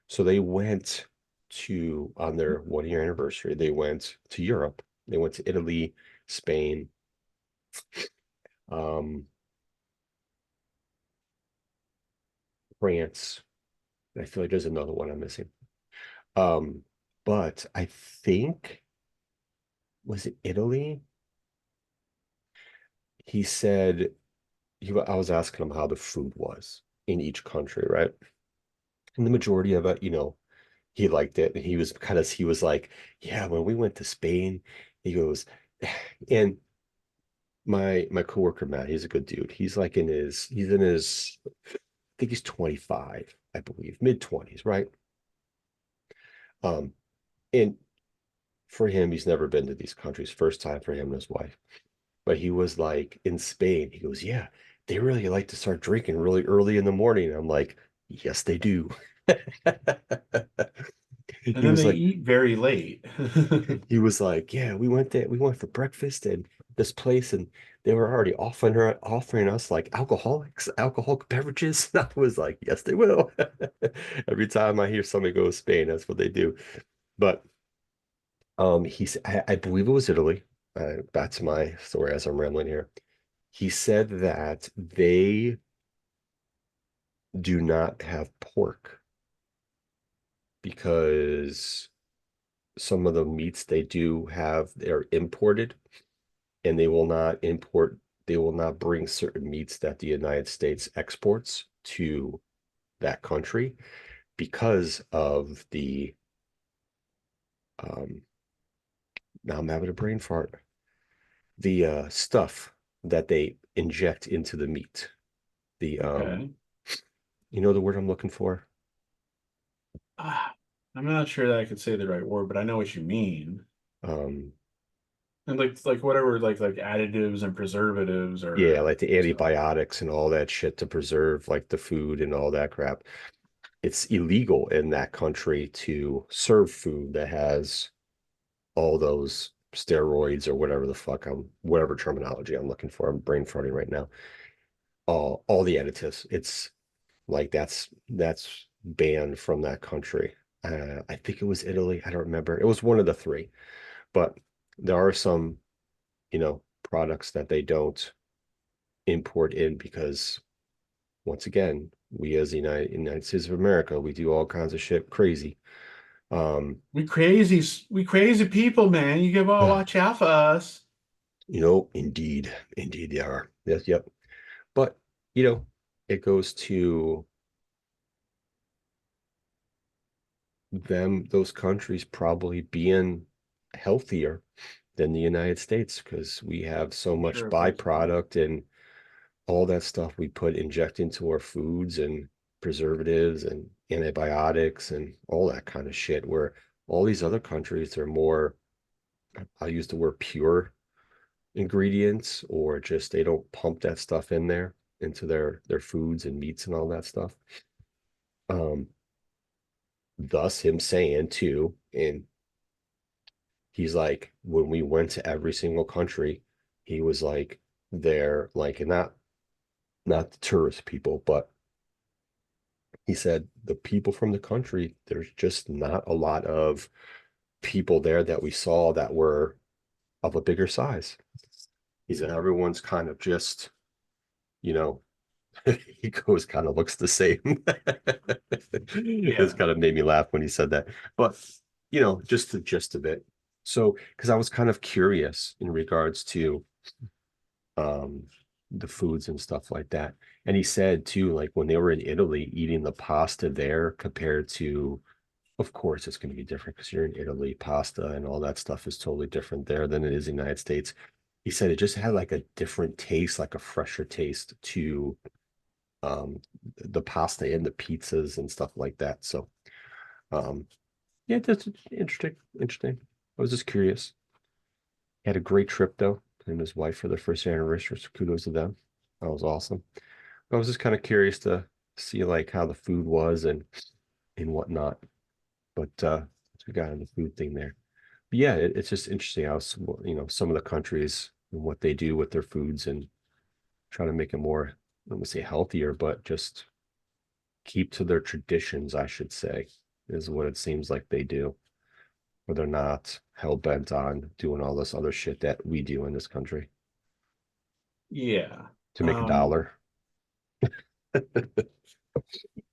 So they went to on their 1 year anniversary. They went to Europe. They went to Italy, Spain, um, France. I feel like there's another one I'm missing. Um, but I think was it Italy? He said I was asking him how the food was in each country, right? And the majority of it, he liked it. And he was like, yeah, when we went to Spain, he goes, and my coworker Matt, he's a good dude. He's in his I think he's 25, I believe, mid 20s, right? Um, and for him, he's never been to these countries. First time for him and his wife. But he was like in Spain. He goes, yeah, they really like to start drinking really early in the morning. I'm like, yes, they do. and He then was they like, eat very late. yeah, we went for breakfast at this place and they were already offering us like alcoholic beverages. And I was like, yes, they will. Every time I hear somebody go to Spain, that's what they do. But I believe it was Italy. Back to my story as I'm rambling here. He said that they do not have pork because some of the meats they do have they're imported and they will not import they will not bring certain meats that the United States exports to that country because of the um now I'm having a brain fart. The stuff that they inject into the meat. The Okay. you know the word I'm looking for? Ah, I'm not sure that I could say the right word, but I know what you mean. Um And like whatever like additives and preservatives yeah, or like the stuff. antibiotics and all that shit to preserve like the food and all that crap. It's illegal in that country to serve food that has all those steroids or whatever the fuck whatever terminology I'm looking for. I'm brain farting right now. All the additives. It's like that's banned from that country. I think it was Italy. I don't remember. It was one of the three, but there are some, products that they don't import in because once again, we as the United States of America, we do all kinds of shit crazy. Um, We crazy people, man. You give all watch out for us. indeed they are. Yes, yep. But it goes to those countries probably being healthier than the United States because we have so I'm much sure it pays more. byproduct and all that stuff we inject into our foods and preservatives and antibiotics and all that kind of shit. Where all these other countries are more, I'll use the word pure ingredients, or just they don't pump that stuff in there into their foods and meats and all that stuff. Um, Thus him saying too, and he's like, when we went to every single country, he was like, they're like, and not the tourist people, but he said the people from the country, there's just not a lot of people there that we saw that were of a bigger size. He said everyone's kind of just, you know, he goes kind of looks the same. It's Yeah. kind of made me laugh when he said that. But, just the gist of it. So, because I was kind of curious in regards to um the foods and stuff like that. And he said too, like when they were in Italy eating the pasta there compared to, of course, it's going to be different because you're in Italy, pasta and all that stuff is totally different there than it is in the United States. He said it just had like a different taste, like a fresher taste to um the pasta and the pizzas and stuff like that. So um yeah, that's interesting. I was just curious. He had a great trip though, him and his wife for their first anniversary. So kudos to them. That was awesome. I was just kind of curious to see like how the food was and whatnot. But we got on the food thing there. But yeah, it's just interesting how some of the countries and what they do with their foods and try to make it more, I don't want to say healthier, but just keep to their traditions, I should say, is what it seems like they do. Where they're not hell bent on doing all this other shit that we do in this country Yeah. to make a Um, dollar.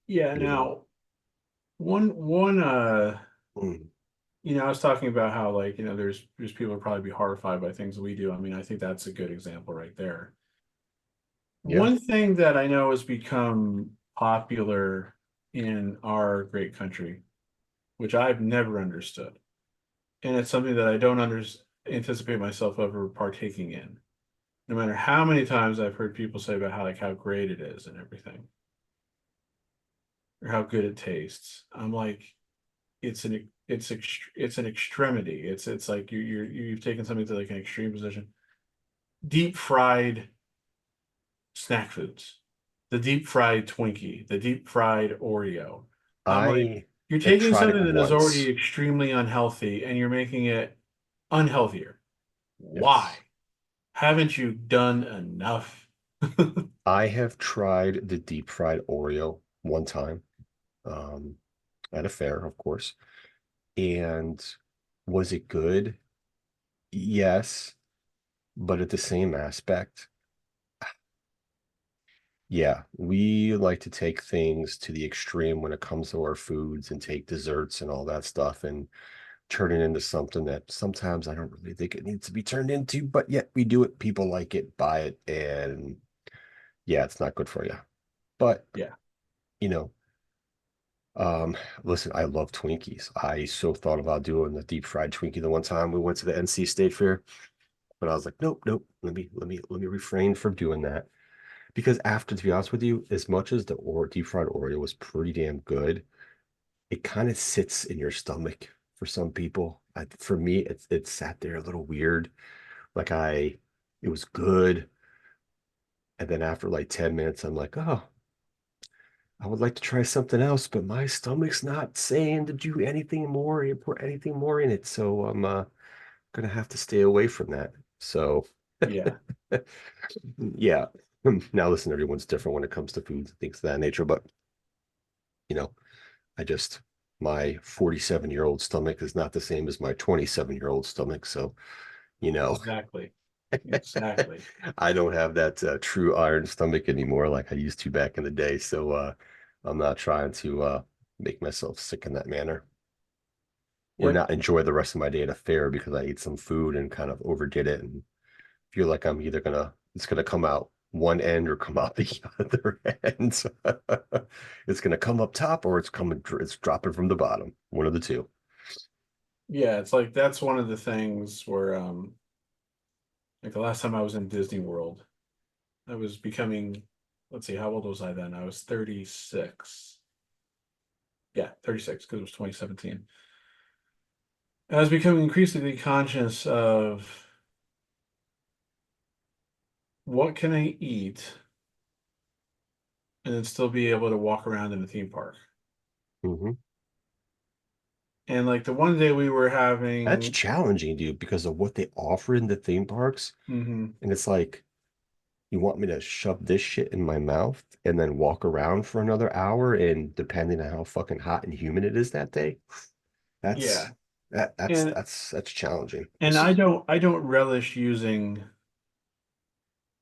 yeah, You know. now one Mm. I was talking about how like, there's people who probably be horrified by things we do. I mean, I think that's a good example right there. Yeah. One thing that I know has become popular in our great country, which I've never understood, and it's something that I don't anticipate myself ever partaking in, no matter how many times I've heard people say about how great it is and everything, or how good it tastes. I'm like, it's an extremity. It's like you've taken something to like an extreme position. Deep fried snack foods, the deep fried Twinkie, the deep fried Oreo. I'm like, I you're have taking tried it something that is already once. extremely unhealthy and you're making it unhealthier. Why? Yes. Haven't you done enough? I have tried the deep fried Oreo one time, um, at a fair, of course. And was it good? Yes, but at the same aspect, yeah, we like to take things to the extreme when it comes to our foods and take desserts and all that stuff. And turn it into something that sometimes I don't really think it needs to be turned into, but yet we do it. People like it, buy it, and yeah, it's not good for you. But Yeah, you know, um, listen, I love Twinkies. I so thought about doing the deep fried Twinkie the one time we went to the NC State Fair, but I was like, nope, nope. Let me refrain from doing that because after, to be honest with you, as much as the or deep fried Oreo was pretty damn good, it kind of sits in your stomach for some people. For me, it sat there a little weird. Like it was good, and then after like 10 minutes, I'm like, oh, I would like to try something else, but my stomach's not saying to do anything more, put anything more in it. So I'm gonna have to stay away from that. So yeah, yeah. Now listen, everyone's different when it comes to foods and things of that nature, but you know, I just my 47-year-old stomach is not the same as my 27-year-old stomach. So, you know, exactly, exactly. I don't have that true iron stomach anymore like I used to back in the day. So I'm not trying to make myself sick in that manner or Yep. not enjoy the rest of my day at a fair because I ate some food and kind of overdid it and feel like I'm either it's gonna come out one end or come out the other end. It's gonna come up top or it's dropping from the bottom. One of the two. Yeah, it's like that's one of the things where like the last time I was in Disney World, I was becoming, let's see, how old was I then? I was 36. Yeah, 36 because it was 2017. I was becoming increasingly conscious of what can I eat and then still be able to walk around in the theme park. Hmm. And like the one day we were That's having, challenging, dude, because of what they offer in the theme parks. mhm, And it's like, you want me to shove this shit in my mouth and then walk around for another hour, and depending on how fucking hot and humid it is that day, yeah, that's that that's and that's that's challenging. and I don't relish using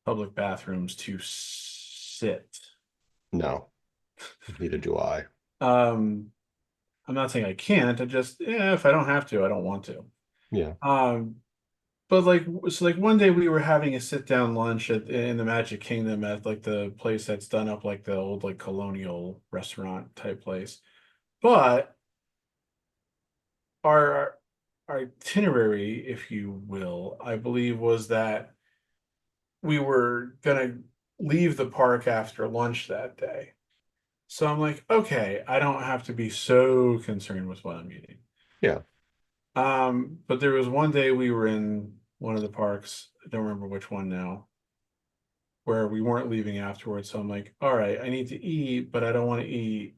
public bathrooms to sit. No, neither do I. Um, I'm not saying I can't. I just, yeah, if I don't have to, I don't want to. Yeah. Um, but like, so like one day we were having a sit down lunch in the Magic Kingdom at like the place that's done up like the old like colonial restaurant type place. But our itinerary, if you will, I believe was that we were gonna leave the park after lunch that day. So I'm like, okay, I don't have to be so concerned with what I'm eating. Yeah. But there was one day we were in one of the parks, I don't remember which one now, where we weren't leaving afterwards. So I'm like, all right, I need to eat, but I don't want to eat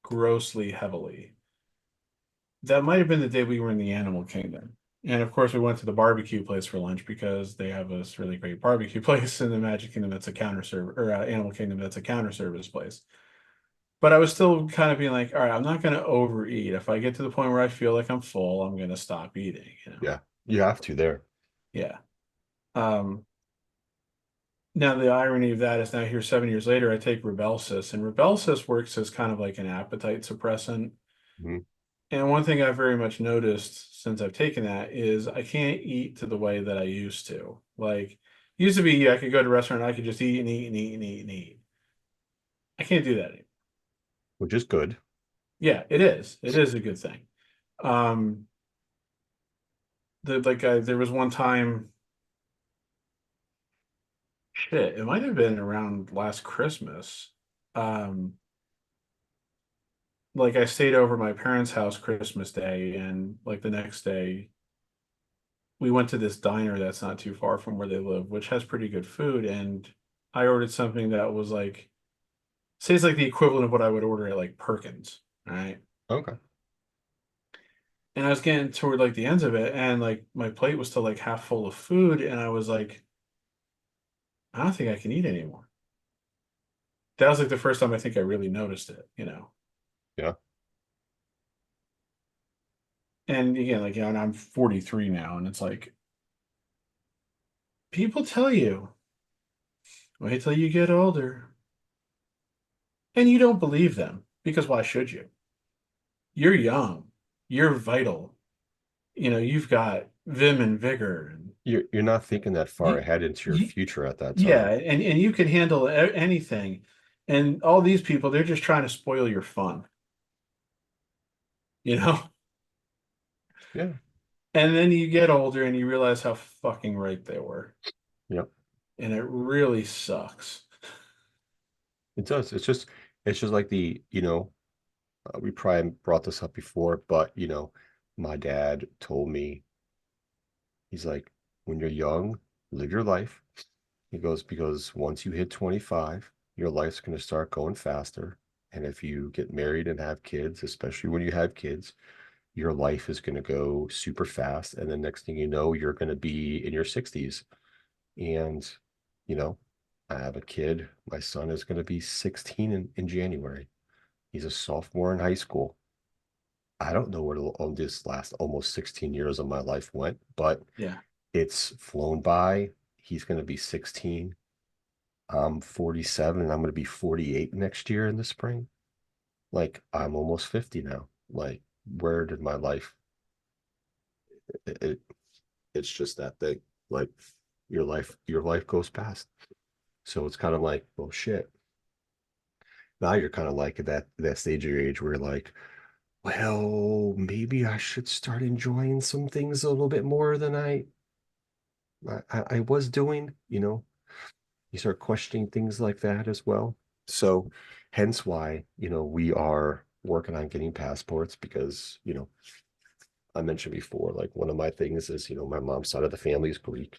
grossly heavily. That might have been the day we were in the Animal Kingdom. And of course, we went to the barbecue place for lunch because they have this really great barbecue place in the Magic Kingdom that's a counter serve or Animal Kingdom that's a counter service place. But I was still kind of being like, all right, I'm not going to overeat. If I get to the point where I feel like I'm full, I'm going to stop eating, you know? Yeah. You have to there. Yeah. Um, Now the irony of that is now here 7 years later, I take Rybelsus, and Rybelsus works as kind of like an appetite suppressant. Mhm. And one thing I've very much noticed since I've taken that is I can't eat to the way that I used to. Like, used to be I could go to a restaurant, I could just eat and eat and eat and eat and eat. I can't do that anymore. Which is good. Yeah, it is. It is a good thing. Um, there was one time, shit, it might have been around last Christmas. Um, like I stayed over my parents' house Christmas Day, and like the next day, we went to this diner that's not too far from where they live, which has pretty good food. And I ordered something that was like, say it's like the equivalent of what I would order at like Perkins, right? Okay. And I was getting toward like the ends of it, and like my plate was still like half full of food, and I was like, I don't think I can eat anymore. That was like the first time I think I really noticed it, you know. Yeah. And again, like, and I'm 43 now, and it's like people tell you, wait till you get older. And you don't believe them because why should you? You're young. You're vital. you've got vim and vigor, and You're not thinking that far you, ahead into your you future at that yeah, time. and you can handle anything. And all these people, they're just trying to spoil your fun, you know? Yeah. And then you get older and you realize how fucking right they were. Yep. And it really sucks. It does. It's just like we probably brought this up before, but my dad told me, he's like, when you're young, live your life. He goes, because once you hit 25, your life's going to start going faster. And if you get married and have kids, especially when you have kids, your life is going to go super fast. And the next thing you know, you're going to be in your 60s. And, you know, I have a kid. My son is going to be 16 in January. He's a sophomore in high school. I don't know where this last almost 16 years of my life went, but Yeah. it's flown by. He's going to be 16. I'm 47 and I'm going to be 48 next year in the spring. Like, I'm almost 50 now. Like, where did my life, it, it's just that thing. Like, your life goes past. So it's kind of like, well, shit. Now you're kind of like at that stage of your age where you're like, well, maybe I should start enjoying some things a little bit more than I was doing. You start questioning things like that as well. So hence why, we are working on getting passports because, I mentioned before, like one of my things is, my mom's side of the family is Greek.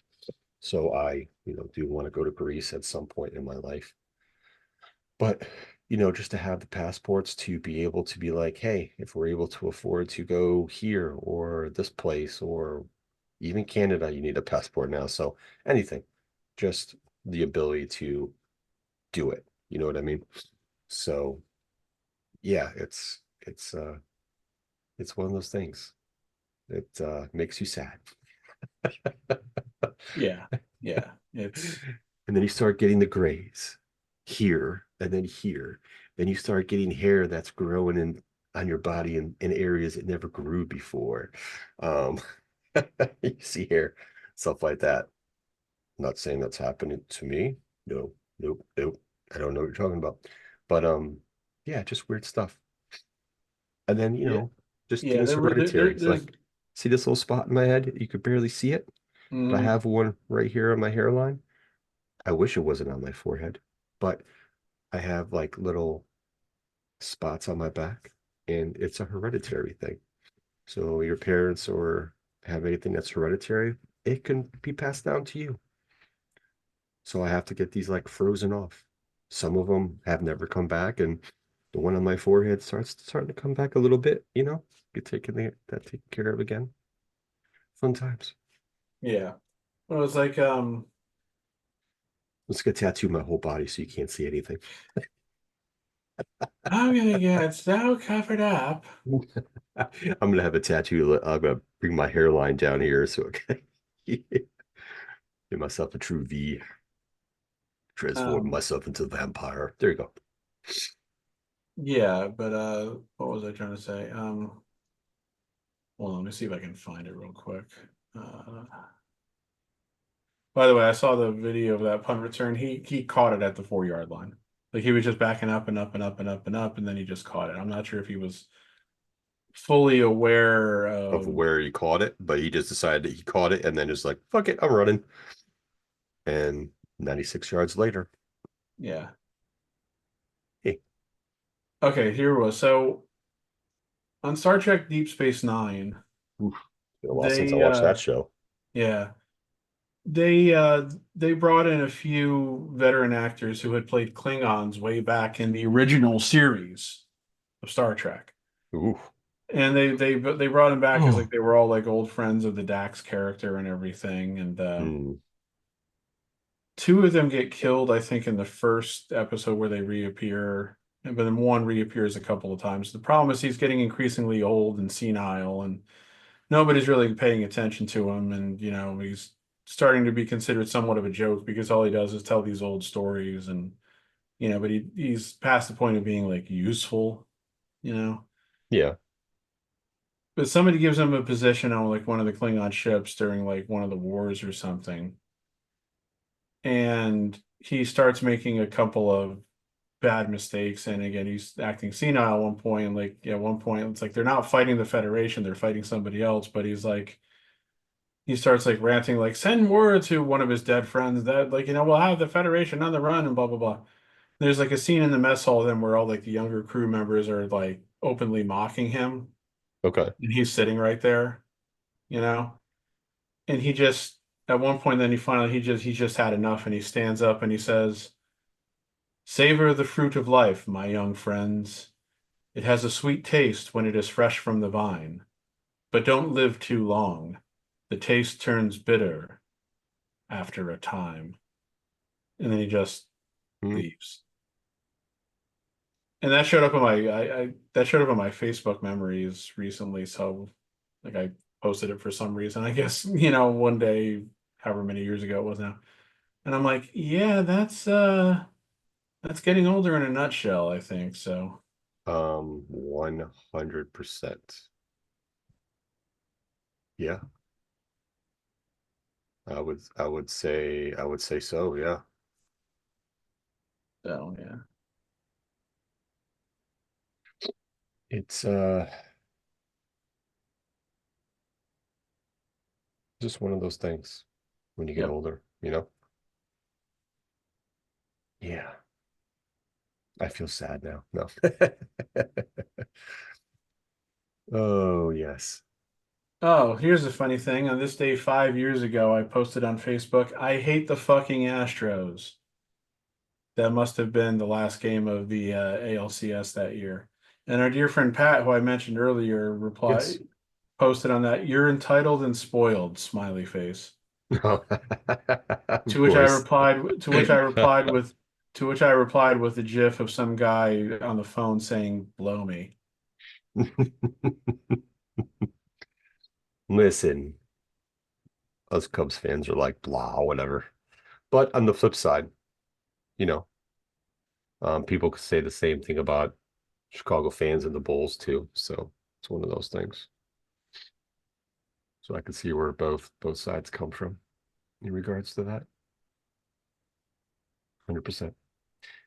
So I, do want to go to Greece at some point in my life. But, just to have the passports to be able to be like, hey, if we're able to afford to go here or this place or even Canada, you need a passport now. So anything, just the ability to do it. You know what I mean? So yeah, it's one of those things. It makes you sad. Yeah. Yeah. It's And then you start getting the grays here and then here. Then you start getting hair that's growing in on your body in areas it never grew before. Um, you see hair, stuff like that. I'm not saying that's happening to me. No, nope, nope. I don't know what you're talking about. But yeah, just weird stuff. And then, yeah. just Yeah, things hereditary. It's there's like, see this little spot in my head? You could barely see it, but I mm, have one right here on my hairline. I wish it wasn't on my forehead, but I have like little spots on my back, and it's a hereditary thing. So your parents or have anything that's hereditary, it can be passed down to you. So I have to get these like frozen off. Some of them have never come back, and the one on my forehead starting to come back a little bit, get taken care of again. Fun times. yeah. Well, it was like Let's get tattoo my whole body so you can't see anything. I'm gonna get so covered up. I'm gonna have a tattoo. I'm gonna bring my hairline down here so I can give myself a true V, transform Um, myself into a vampire. There you go. yeah, but what was I trying to say? Well, let me see if I can find it real quick. Uh, by the way, I saw the video of that punt return. He caught it at the 4 yard line. Like he was just backing up and up and up and up and up, and then he just caught it. I'm not sure if he was fully aware Of of, where he caught it, but he just decided that he caught it and then just like, fuck it, I'm running. And 96 yards later, yeah. hey, Okay, here it was. So on Star Trek Deep Space Nine, oof, been a while since I they watched that show. yeah, they brought in a few veteran actors who had played Klingons way back in the original series of Star Trek. Ooh. And they brought them back as like Oh. they were all like old friends of the Dax character and everything. And Hmm. two of them get killed, I think, in the first episode where they reappear. But then one reappears a couple of times. The problem is he's getting increasingly old and senile, and nobody's really paying attention to him. And he's starting to be considered somewhat of a joke because all he does is tell these old stories, and but he's past the point of being like useful, you know. Yeah. but somebody gives him a position on like one of the Klingon ships during like one of the wars or something, and he starts making a couple of bad mistakes. And again, he's acting senile at one point. And like at one point, it's like they're not fighting the Federation, they're fighting somebody else. But he's like, he starts like ranting, like, send word to one of his dead friends that, like, we'll have the Federation on the run and blah blah blah. There's like a scene in the mess hall then where all like the younger crew members are like openly mocking him, Okay. and he's sitting right there, you know? And he just at one point then he just had enough, and he stands up and he says, savor the fruit of life, my young friends. It has a sweet taste when it is fresh from the vine, but don't live too long. The taste turns bitter after a time. And then he just Hmm. leaves. And that showed up on my that showed up on my Facebook memories recently. So like I posted it for some reason. I guess, one day, however many years ago it was now. And I'm like, yeah, that's getting older in a nutshell, I think. So 100%. Yeah, I would say so, yeah. yeah. It's just one of those things when you get Yep. older, you know? Yeah, I feel sad now. No. Oh, yes. Oh, here's a funny thing. On this day 5 years ago, I posted on Facebook, I hate the fucking Astros. That must have been the last game of the ALCS that year. And our dear friend Pat, who I mentioned earlier, Yes. posted on that, you're entitled and spoiled, smiley face. Of To which I course. replied, to which I replied with, to which I replied with a GIF of some guy on the phone saying, blow me. Listen, us Cubs fans are like blah, whatever. But on the flip side, you know, people could say the same thing about Chicago fans and the Bulls too. So it's one of those things. So I can see where both sides come from in regards to that. 100%.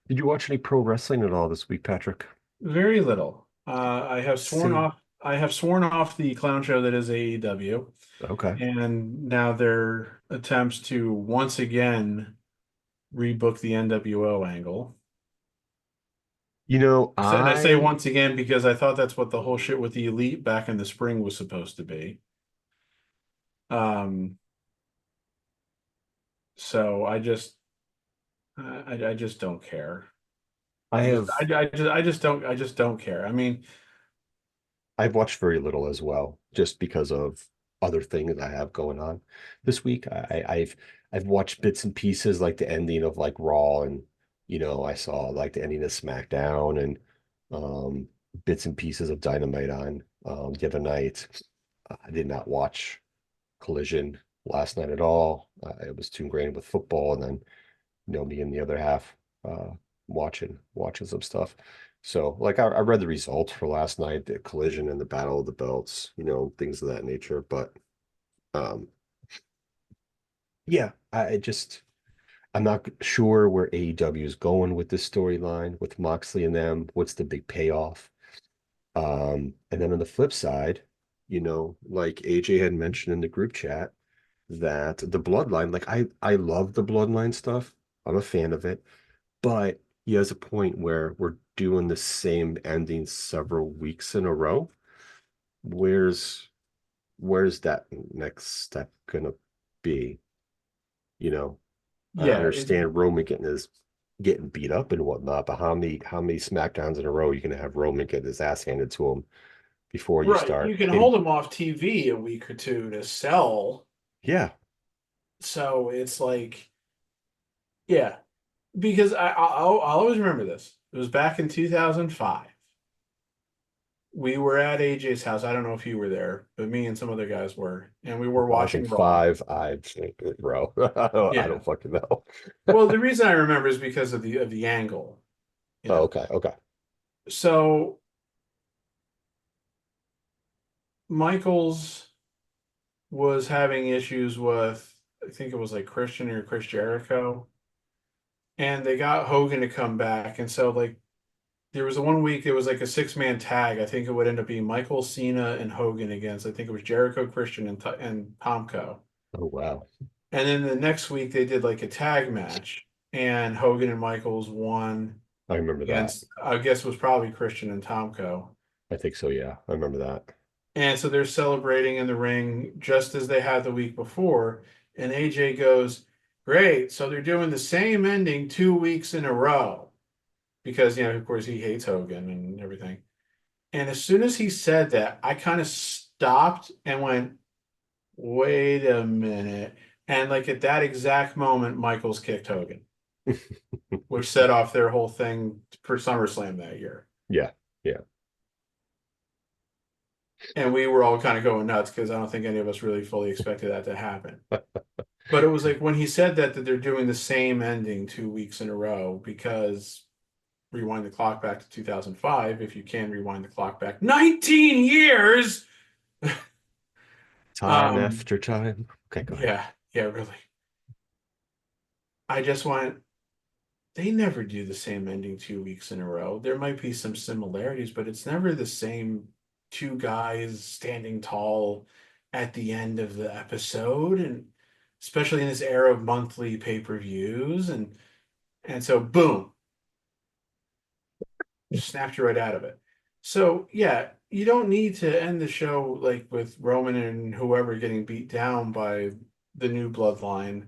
Did you watch any pro wrestling at all this week, Patrick? Very little. Same. I have sworn off the clown show that is AEW, Okay. and now their attempts to once again rebook the NWO angle. You know, And I say I once again because I thought that's what the whole shit with the Elite back in the spring was supposed to be. Um, so I just don't care. I have I just don't care. I mean, I've watched very little as well, just because of other things I have going on this week. I've watched bits and pieces like the ending of like Raw, and I saw like the ending of SmackDown, and um bits and pieces of Dynamite on the other night. I did not watch Collision last night at all. I was too ingrained with football, and then me and the other half uh, watching some stuff. So, like, I read the results for last night, the Collision and the Battle of the Belts, things of that nature. But um, yeah, I'm not sure where AEW is going with this storyline with Moxley and them. What's the big payoff? And then on the flip side, like AJ had mentioned in the group chat, that the bloodline, like I love the bloodline stuff. I'm a fan of it. But he has a point where we're doing the same ending several weeks in a row. Where's where's that next step gonna be? You know, I yeah, understand Roman getting beat up and whatnot, but how many SmackDowns in a row are you gonna have Roman get his ass handed to him before you right. start You can hitting? hold them off TV a week or two to sell. Yeah. So it's like, yeah, because I'll always remember this. It was back in 2005. We were at AJ's house. I don't know if you were there, but me and some other guys were, and we were watching Raw. 2005, bro. I don't Yeah. fucking know. Well, the reason I remember is because of the angle, you Oh, know. okay, okay. So Michaels was having issues with, I think it was like Christian or Chris Jericho, and they got Hogan to come back. And so, like, there was a one week, there was like a six-man tag. I think it would end up being Michael Cena and Hogan against, I think it was Jericho, Christian, and Tomko. Oh wow. And then the next week, they did like a tag match, and Hogan and Michaels won I remember that. against, I guess it was probably Christian and Tomko. I think so, yeah. I remember that. And so they're celebrating in the ring just as they had the week before. And AJ goes, great. So they're doing the same ending 2 weeks in a row because, of course, he hates Hogan and everything. And as soon as he said that, I kind of stopped and went, wait a minute. And like at that exact moment, Michaels kicked Hogan, which set off their whole thing for SummerSlam that year. Yeah. Yeah. And we were all kind of going nuts because I don't think any of us really fully expected that to happen. But it was like when he said that they're doing the same ending 2 weeks in a row because rewind the clock back to 2005, if you can rewind the clock back 19 years. Time Um, after time. Okay, go ahead. yeah, yeah, really. I just went, they never do the same ending 2 weeks in a row. There might be some similarities, but it's never the same two guys standing tall at the end of the episode. And especially in this era of monthly pay-per-views. And so boom, just snapped you right out of it. So yeah, you don't need to end the show like with Roman and whoever getting beat down by the new bloodline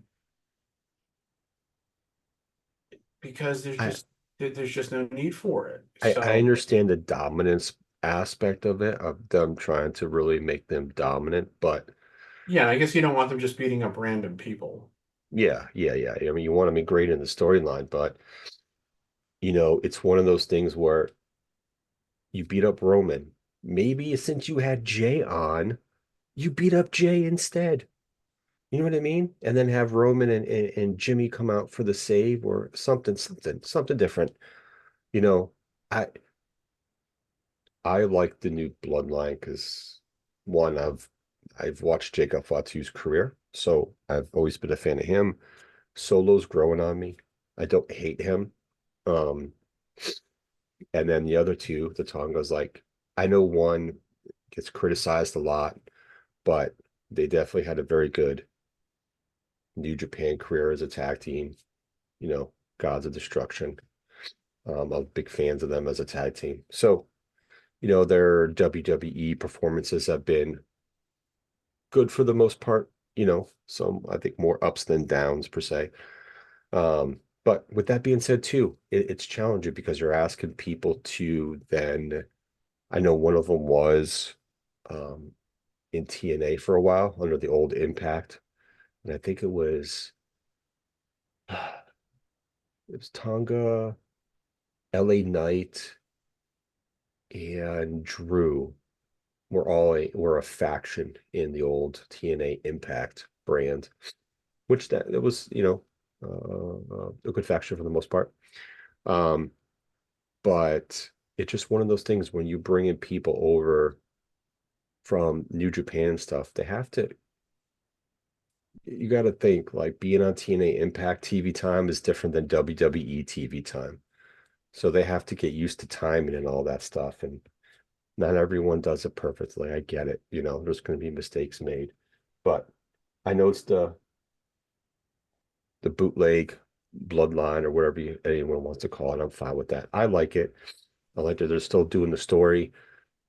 because I, there's just no need for it. I So understand the dominance aspect of it, of them trying to really make them dominant, but yeah, I guess you don't want them just beating up random people. yeah, yeah, yeah. I mean, you want to be great in the storyline, but it's one of those things where you beat up Roman. Maybe since you had Jay on, you beat up Jay instead. You know what I mean? And then have Roman and Jimmy come out for the save or something different. You know, I I like the new bloodline because one, I've watched Jacob Fatu's career, so I've always been a fan of him. Solo's growing on me. I don't hate him. Um, and then the other two, the Tongas, like I know one gets criticized a lot, but they definitely had a very good New Japan career as a tag team, Gods of Destruction. I'm big fans of them as a tag team. So, their WWE performances have been good for the most part, some I think more ups than downs per se. But with that being said, too, it's challenging because you're asking people to then, I know one of them was um, in TNA for a while under the old Impact, and I think it was Tonga, LA Knight, and Drew were a faction in the old TNA Impact brand, which that it was, a good faction for the most part. Um, but it's just one of those things when you bring in people over from New Japan and stuff, you got to think like being on TNA Impact TV time is different than WWE TV time. So they have to get used to timing and all that stuff. And not everyone does it perfectly. I get it. There's going to be mistakes made. But I know it's the bootleg bloodline or whatever anyone wants to call it. I'm fine with that. I like it. I like that they're still doing the story,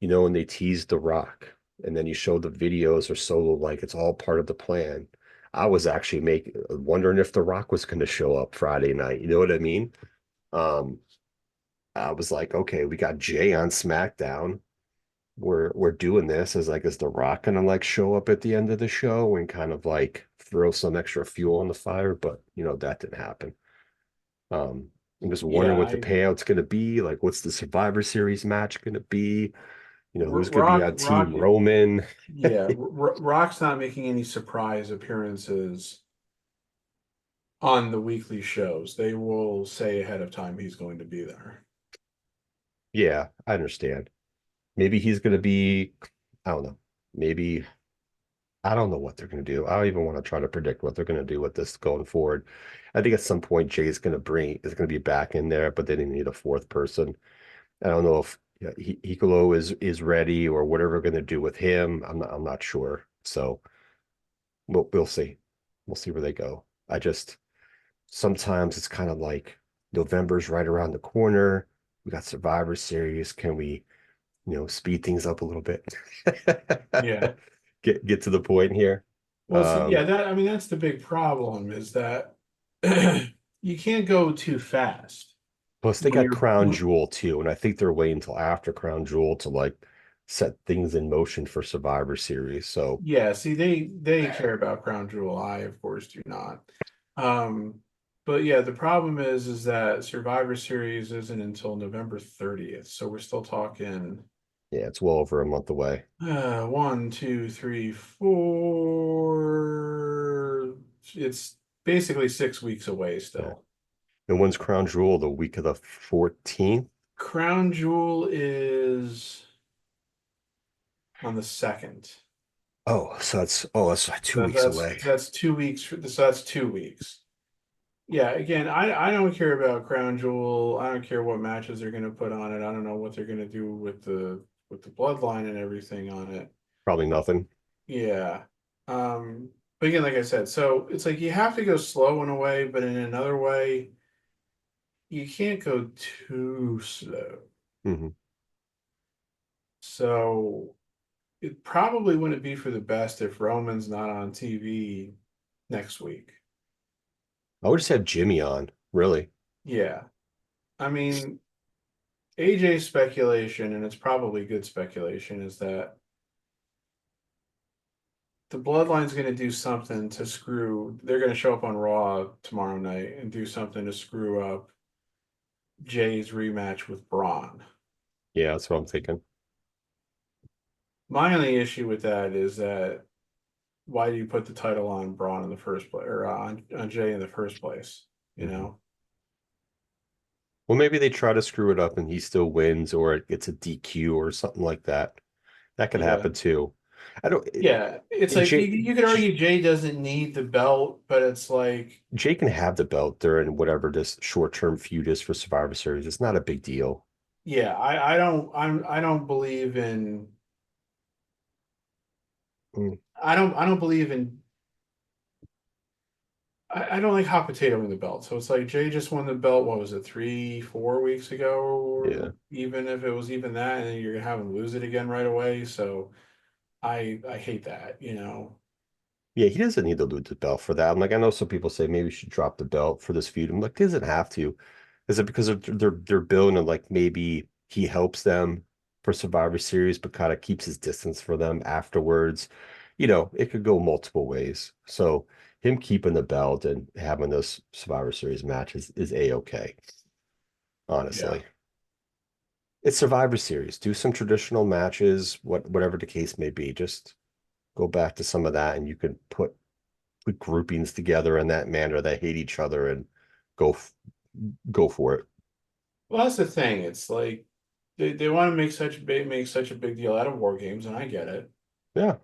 and they tease The Rock and then you show the videos or solo like it's all part of the plan. I was actually wondering if The Rock was going to show up Friday night. You know what I mean? Um, I was like, okay, we got Jay on SmackDown. We're doing this as like, is The Rock gonna like show up at the end of the show and kind of like throw some extra fuel on the fire? But that didn't happen. I'm just wondering Yeah, what the payout's gonna be. Like, what's the Survivor Series match gonna be? Who's gonna be Rock on Team Rock Roman? yeah, Rock's not making any surprise appearances on the weekly shows. They will say ahead of time he's going to be there. Yeah, I understand. Maybe he's gonna be, I don't know. maybe I don't know what they're going to do. I don't even want to try to predict what they're going to do with this going forward. I think at some point Jay's going to be back in there, but they didn't need a fourth person. I don't know if Hikolo is ready or whatever we're going to do with him. I'm not sure. So we'll see. We'll see where they go. I just sometimes it's kind of like November's right around the corner. We got Survivor Series. Can we, speed things up a little bit? Yeah. Get to the point here. Well, see, yeah, Um, that I mean that's the big problem is that you can't go too fast Plus they when got you're Crown Jewel too, and I think they're waiting until after Crown Jewel to like set things in motion for Survivor Series. So yeah, see they care about Crown Jewel. I of course do not. Um, but yeah, the problem is that Survivor Series isn't until November 30th. So we're still talking yeah, it's well over a month away. one, two, three, four. It's basically 6 weeks away Yeah. still. And when's Crown Jewel? The week of the 14th? Crown Jewel is on the second. That's like 2 weeks away. That's 2 weeks so that's 2 weeks. Yeah, again, I don't care about Crown Jewel. I don't care what matches they're gonna put on it. I don't know what they're gonna do with the bloodline and everything on it. Probably nothing. Yeah. Um, but again, like I said, so it's like you have to go slow in a way, but in another way, you can't go too slow. Hmm. So it probably wouldn't be for the best if Roman's not on TV next week. I would just have Jimmy on, really. Yeah. I mean, AJ's speculation, and it's probably good speculation, is that the Bloodline's going to do something to screw. They're going to show up on Raw tomorrow night and do something to screw up Jay's rematch with Braun. Yeah, that's what I'm thinking. My only issue with that is that why do you put the title on Braun in the first place, or on Jay in the first place? You Hmm. know? Well, maybe they try to screw it up and he still wins, or it gets a DQ or something like that. That could Yeah. happen too. I don't. Yeah. It's like Jay, you could argue Jay doesn't need the belt, but it's like, Jay can have the belt during whatever this short-term feud is for Survivor Series. It's not a big deal. yeah, I don't believe in Mm, I don't believe in I don't like hot potatoing the belt. So it's like Jay just won the belt, what was it, 3, 4 weeks ago, or yeah. even if it was even that, and then you're gonna have him lose it again right away. So I hate that, you know. Yeah, he doesn't need to lose the belt for that. I'm like, I know some people say maybe we should drop the belt for this feud. I'm like, he doesn't have to. Is it because they're building and like maybe he helps them for Survivor Series, but kind of keeps his distance for them afterwards? It could go multiple ways. So him keeping the belt and having those Survivor Series matches is a-okay, Yeah. honestly. It's Survivor Series. Do some traditional matches, whatever the case may be. Just go back to some of that, and you can put groupings together in that manner that hate each other and go go for it. Well, that's the thing. It's like they want to make such a big deal out of war games, and I get it. Yeah.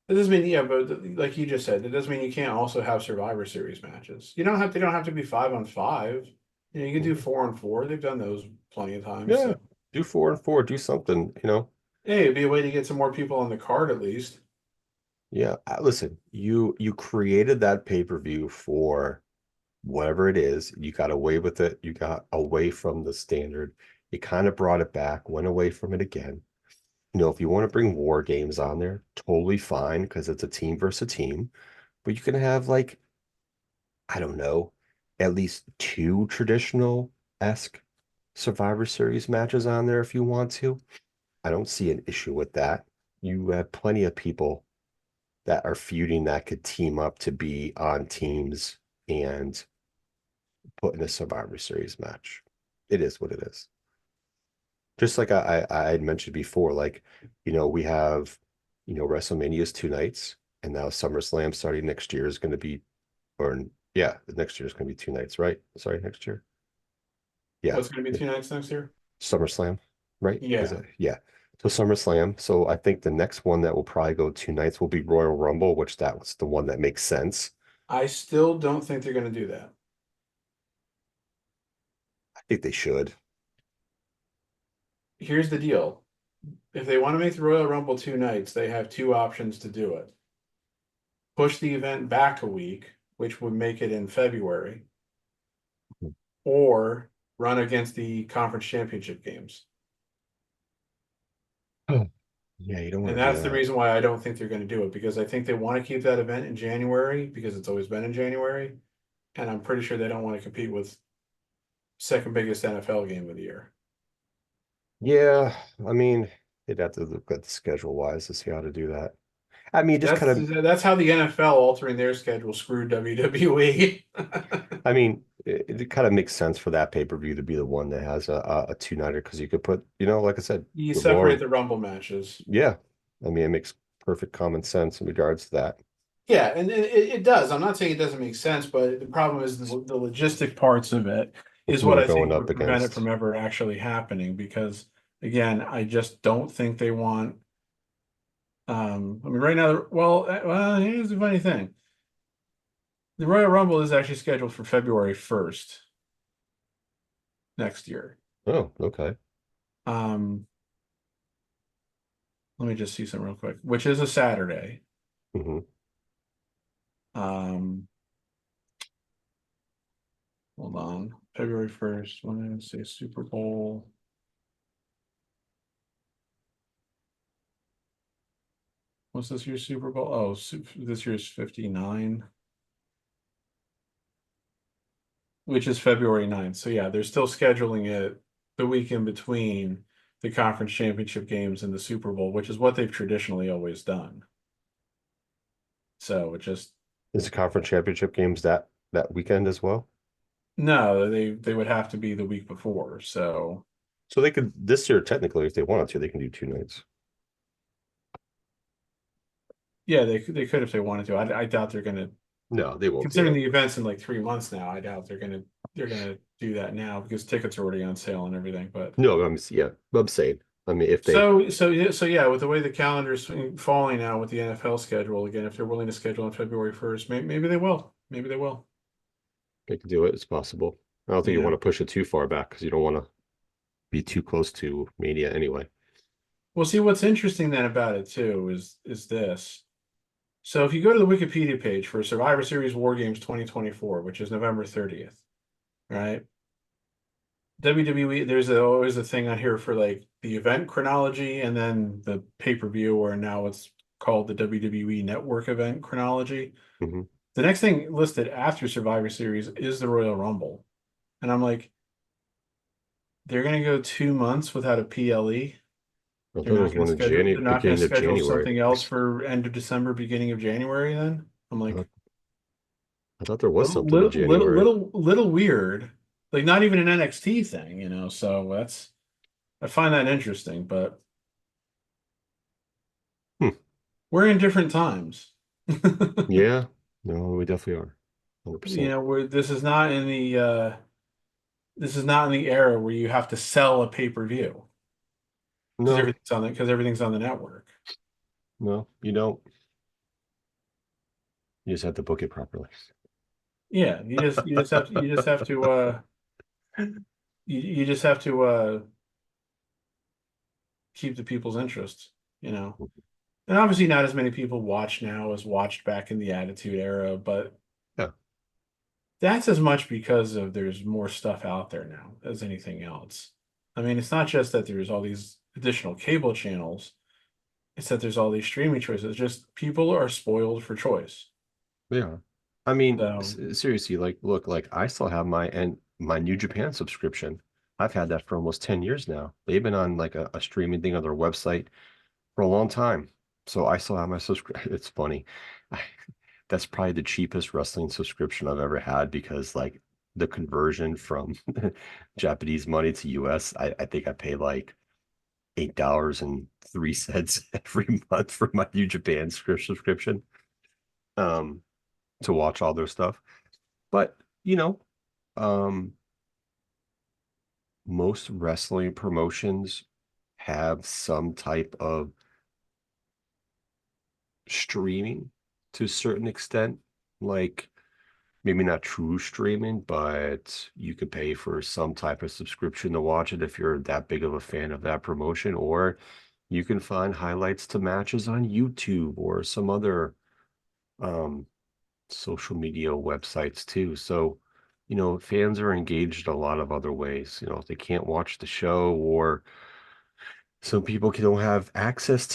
That doesn't mean, yeah, but like you just said, that doesn't mean you can't also have Survivor Series matches. They don't have to be 5-on-5. You can do 4-on-4. They've done those plenty of times. Yeah. So Do 4 and 4, do something. hey, it'd be a way to get some more people on the card at least. Yeah. Listen, you created that pay-per-view for whatever it is. You got away with it. You got away from the standard. You kind of brought it back, went away from it again. If you want to bring war games on there, totally fine because it's a team versus a team. But you can have like, I don't know, at least two traditional-esque Survivor Series matches on there if you want to. I don't see an issue with that. You have plenty of people that are feuding that could team up to be on teams and put in a Survivor Series match. It is what it is. Just like I had mentioned before, like, we have, WrestleMania's 2 nights, and now SummerSlam starting next year is going to be, or yeah, next year is going to be 2 nights, right? Sorry, next year. Yeah, What's going to be 2 nights next year? SummerSlam, right? Is Yeah. it? Yeah. to SummerSlam. So I think the next one that will probably go 2 nights will be Royal Rumble, which that was the one that makes sense. I still don't think they're going to do that. I think they should. Here's the deal. If they want to make the Royal Rumble 2 nights, they have two options to do it. Push the event back a week, which would make it in February, or run against the conference championship games. Yeah, you don't want And to do that's the that. reason why I don't think they're going to do it, because I think they want to keep that event in January because it's always been in January. And I'm pretty sure they don't want to compete with second biggest NFL game of the year. Yeah, I mean, they'd have to look at the schedule wise to see how to do that. I mean, just That's kind of, that's how the NFL altering their schedule screwed WWE. I mean, it kind of makes sense for that pay-per-view to be the one that has a two-nighter because you could put, like I said, You the separate Royal, the Rumble matches. yeah. I mean, it makes perfect common sense in regards to that. Yeah, and it does. I'm not saying it doesn't make sense, but the problem is the logistic parts of it With is who what they're I going think up would prevent it against. from ever actually happening. Because again, I just don't think they want. I mean, right now, well, here's the funny thing: the Royal Rumble is actually scheduled for February 1st next year. Oh, okay. Um, Let me just see something real quick, which is a Saturday. Hmm. Um, Hold on, February 1st. When did I say Super Bowl? What's this year's Super Bowl? Oh, this year's 59, which is February 9th. So yeah, they're still scheduling it the week in between the conference championship games and the Super Bowl, which is what they've traditionally always done. So it just Is the conference championship games that weekend as well? no, they would have to be the week before. So So they could this year technically, if they wanted to, they can do 2 nights. yeah, they could if they wanted to. I doubt they're gonna, No, they won't do considering it. the events in like 3 months now. I doubt they're gonna do that now because tickets are already on sale and everything. But No, yeah, I'm saying. I mean, if they so yeah, with the way the calendar's falling now with the NFL schedule again, if they're willing to schedule on February 1st, maybe they will. Maybe they will. they can do it, it's possible. I don't think You you want know, to push it too far back because you don't want to be too close to Mania anyway. we'll see. What's interesting then about it too is this. So if you go to the Wikipedia page for Survivor Series War Games 2024, which is November 30th, right? WWE, there's always a thing on here for like the event chronology and then the pay-per-view, or now it's called the WWE Network event chronology. Hmm. The next thing listed after Survivor Series is the Royal Rumble. And I'm like, they're gonna go 2 months without a PLE. I thought it was one in They're January, not gonna beginning of schedule January. something else for end of December, beginning of January then. I'm I thought, like, I thought there was little something in little little January. little little weird. Like not even an NXT thing, you know. So that's I find that interesting, but Hmm. we're in different times. Yeah, no, we definitely are. You 100%. know, where this is not in the era where you have to sell a pay-per-view No, because everything's on the network. no, you don't. You just have to book it properly. Yeah, you just have to you just have to keep the people's interest, you know. And obviously not as many people watch now as watched back in the Attitude Era, but Yeah, that's as much because of there's more stuff out there now as anything else. I mean, it's not just that there's all these additional cable channels, it's that there's all these streaming choices. Just people are spoiled for choice. yeah. I mean, So, seriously, like, look, like I still have my New Japan subscription. I've had that for almost 10 years now. They've been on like a streaming thing on their website for a long time. So I still have my subscription. It's funny. I, that's probably the cheapest wrestling subscription I've ever had because like the conversion from Japanese money to US, I think I pay like $8.03 every month for my New Japan subscription um to watch all their stuff. But um most wrestling promotions have some type of streaming to a certain extent, like maybe not true streaming, but you could pay for some type of subscription to watch it if you're that big of a fan of that promotion, or you can find highlights to matches on YouTube or some other um, social media websites too. So, fans are engaged a lot of other ways. If they can't watch the show, or some people can don't have access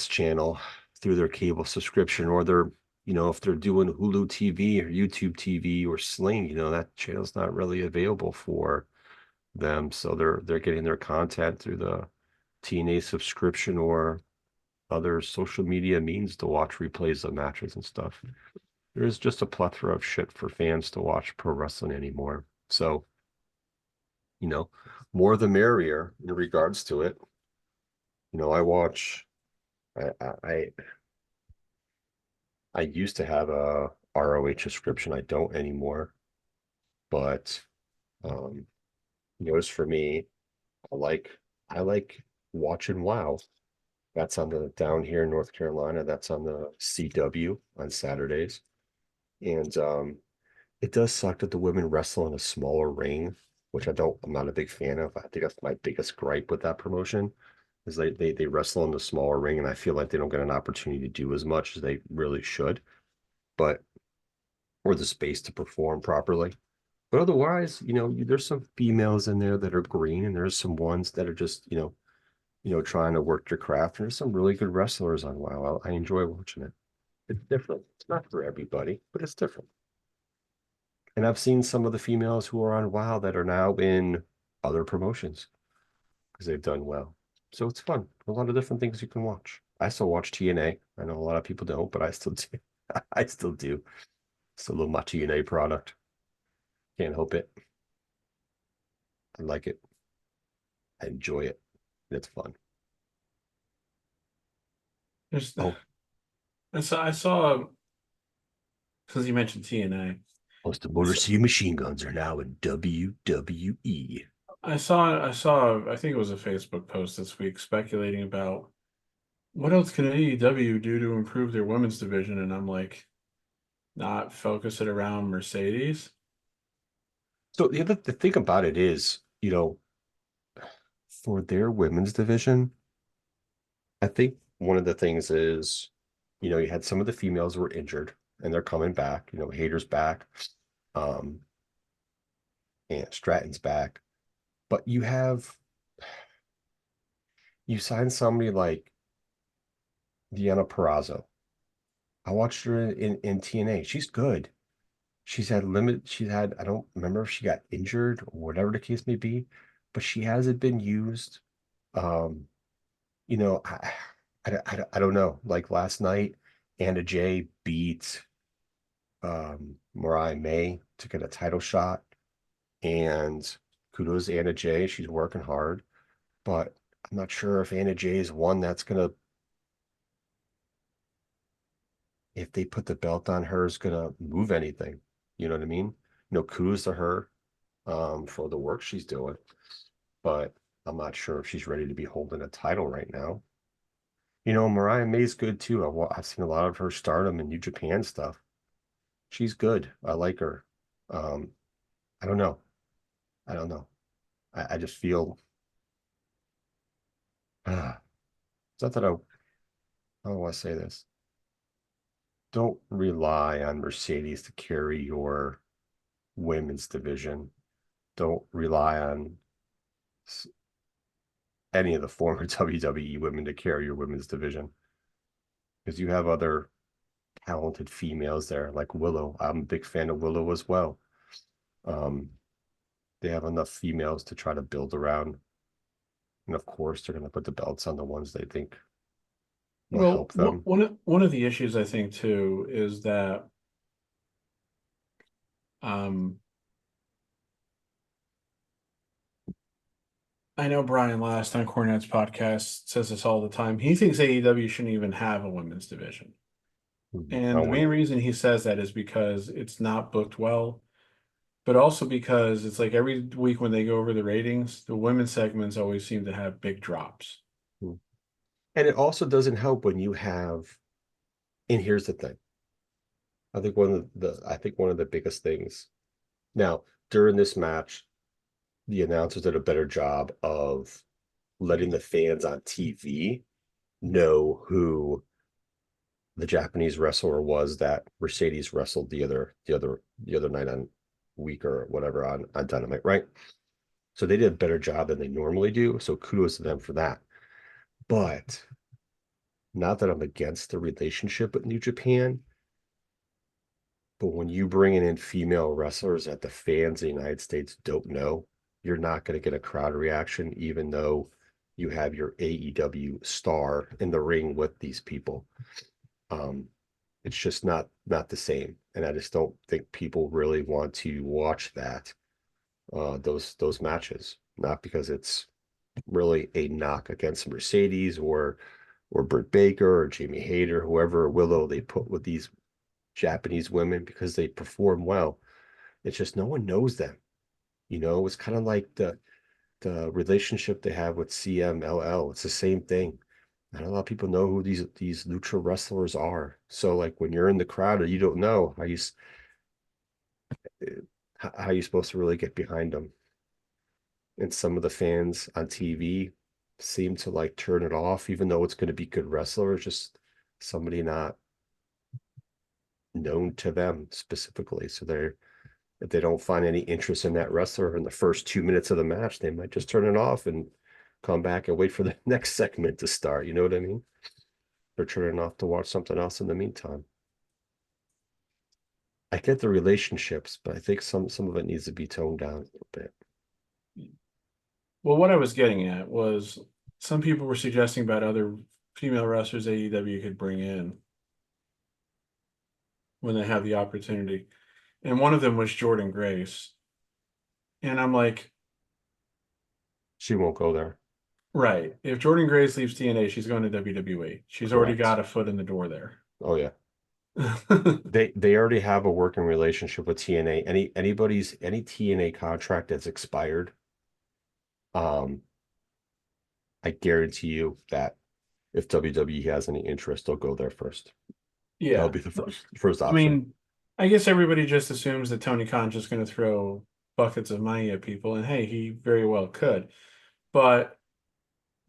channel through their cable subscription, or if they're doing Hulu TV or YouTube TV or Sling, that channel's not really available for them. So they're getting their content through the TNA subscription or other social media means to watch replays of matches and stuff. There's just a plethora of shit for fans to watch pro wrestling anymore. So, you know, more the merrier in regards to it. I watch. I used to have a ROH subscription. I don't anymore. But for me, I like I like watching WoW. That's on the down here in North Carolina. That's on the CW on Saturdays. And it does suck that the women wrestle in a smaller ring, which I'm not a big fan of. I think that's my biggest gripe with that promotion, is they wrestle in the smaller ring, and I feel like they don't get an opportunity to do as much as they really should, but or the space to perform properly. But otherwise, there's some females in there that are green, and there's some ones that are just, trying to work their craft. And there's some really good wrestlers on WoW. I enjoy watching it. It's different. It's not for everybody, but it's different. And I've seen some of the females who are on WoW that are now in other promotions because they've done well. So it's fun. A lot of different things you can watch. I still watch TNA. I know a lot of people don't, but I still do. I still do. Still love my TNA product. Can't help it. I like it. I enjoy it. It's fun. There's, Oh, I saw because you mentioned TNA. most of Motor So City Machine Guns are now in WWE. I think it was a Facebook post this week speculating about what else can AEW do to improve their women's division, and I'm like, not focus it around Mercedes. So the thing about it is, for their women's division, I think one of the things is, you had some of the females were injured and they're coming back. Hater's back, um, and Stratton's back. But you sign somebody like Deanna Perrazzo. I watched her in TNA. She's good. I don't remember if she got injured or whatever the case may be, but she hasn't been used. Um, you know, I, I don't know. Like last night, Anna Jay beat Mariah May to get a title shot. And kudos to Anna Jay. She's working hard, but I'm not sure if Anna Jay is one that's gonna, if they put the belt on her, is gonna move anything. You know what I mean? Kudos to her for the work she's doing, but I'm not sure if she's ready to be holding a title right now. Mariah May's good too. I've seen a lot of her stardom in New Japan stuff. She's good. I like her. Um, I don't know. I don't know. I just feel it's not that I want to say this. Don't rely on Mercedes to carry your women's division. Don't rely on any of the former WWE women to carry your women's division, because you have other talented females there, like Willow. I'm a big fan of Willow as well. Um, they have enough females to try to build around. And of course, they're going to put the belts on the ones they think will Well, help them. one of the issues I think too is that um, I know Brian last on Cornette's podcast says this all the time. He thinks AEW shouldn't even have a women's division. I And the main wouldn't. reason he says that is because it's not booked well. but also because it's like every week when they go over the ratings, the women's segments always seem to have big drops. Hmm. And it also doesn't help when you have, and here's the thing. I think one of the biggest things now during this match, the announcers did a better job of letting the fans on TV know who the Japanese wrestler was that Mercedes wrestled the other night on week or whatever on Dynamite, right? So they did a better job than they normally do. So kudos to them for that. But not that I'm against the relationship with New Japan, but when you bring in female wrestlers that the fans in the United States don't know, you're not going to get a crowd reaction, even though you have your AEW star in the ring with these people. Um, it's just not the same, and I just don't think people really want to watch those matches. Not because it's really a knock against Mercedes or Britt Baker or Jamie Hayter, whoever Willow they put with these Japanese women because they perform well. It's just no one knows them. It's kind of like the relationship they have with CMLL. It's the same thing. Not a lot of people know who these lucha wrestlers are. So like when you're in the crowd and you don't know how you supposed to really get behind them. And some of the fans on TV seem to like turn it off, even though it's going to be good wrestlers, just somebody not known to them specifically. So if they don't find any interest in that wrestler in the first 2 minutes of the match, they might just turn it off and come back and wait for the next segment to start. You know what I mean? They're turning off to watch something else in the meantime. I get the relationships, but I think some of it needs to be toned down a little bit. Well, what I was getting at was some people were suggesting about other female wrestlers AEW could bring in when they have the opportunity. And one of them was Jordan Grace. And I'm like, She won't go there. right, if Jordan Grace leaves TNA, she's going to WWE. She's already Correct. got a foot in the door there. Oh yeah. They already have a working relationship with TNA. Any TNA contract that's expired, um, I guarantee you that if WWE has any interest, they'll go there first. That'll Yeah. be the first I option. mean, I guess everybody just assumes that Tony Khan's just going to throw buckets of money at people, and hey, he very well could. But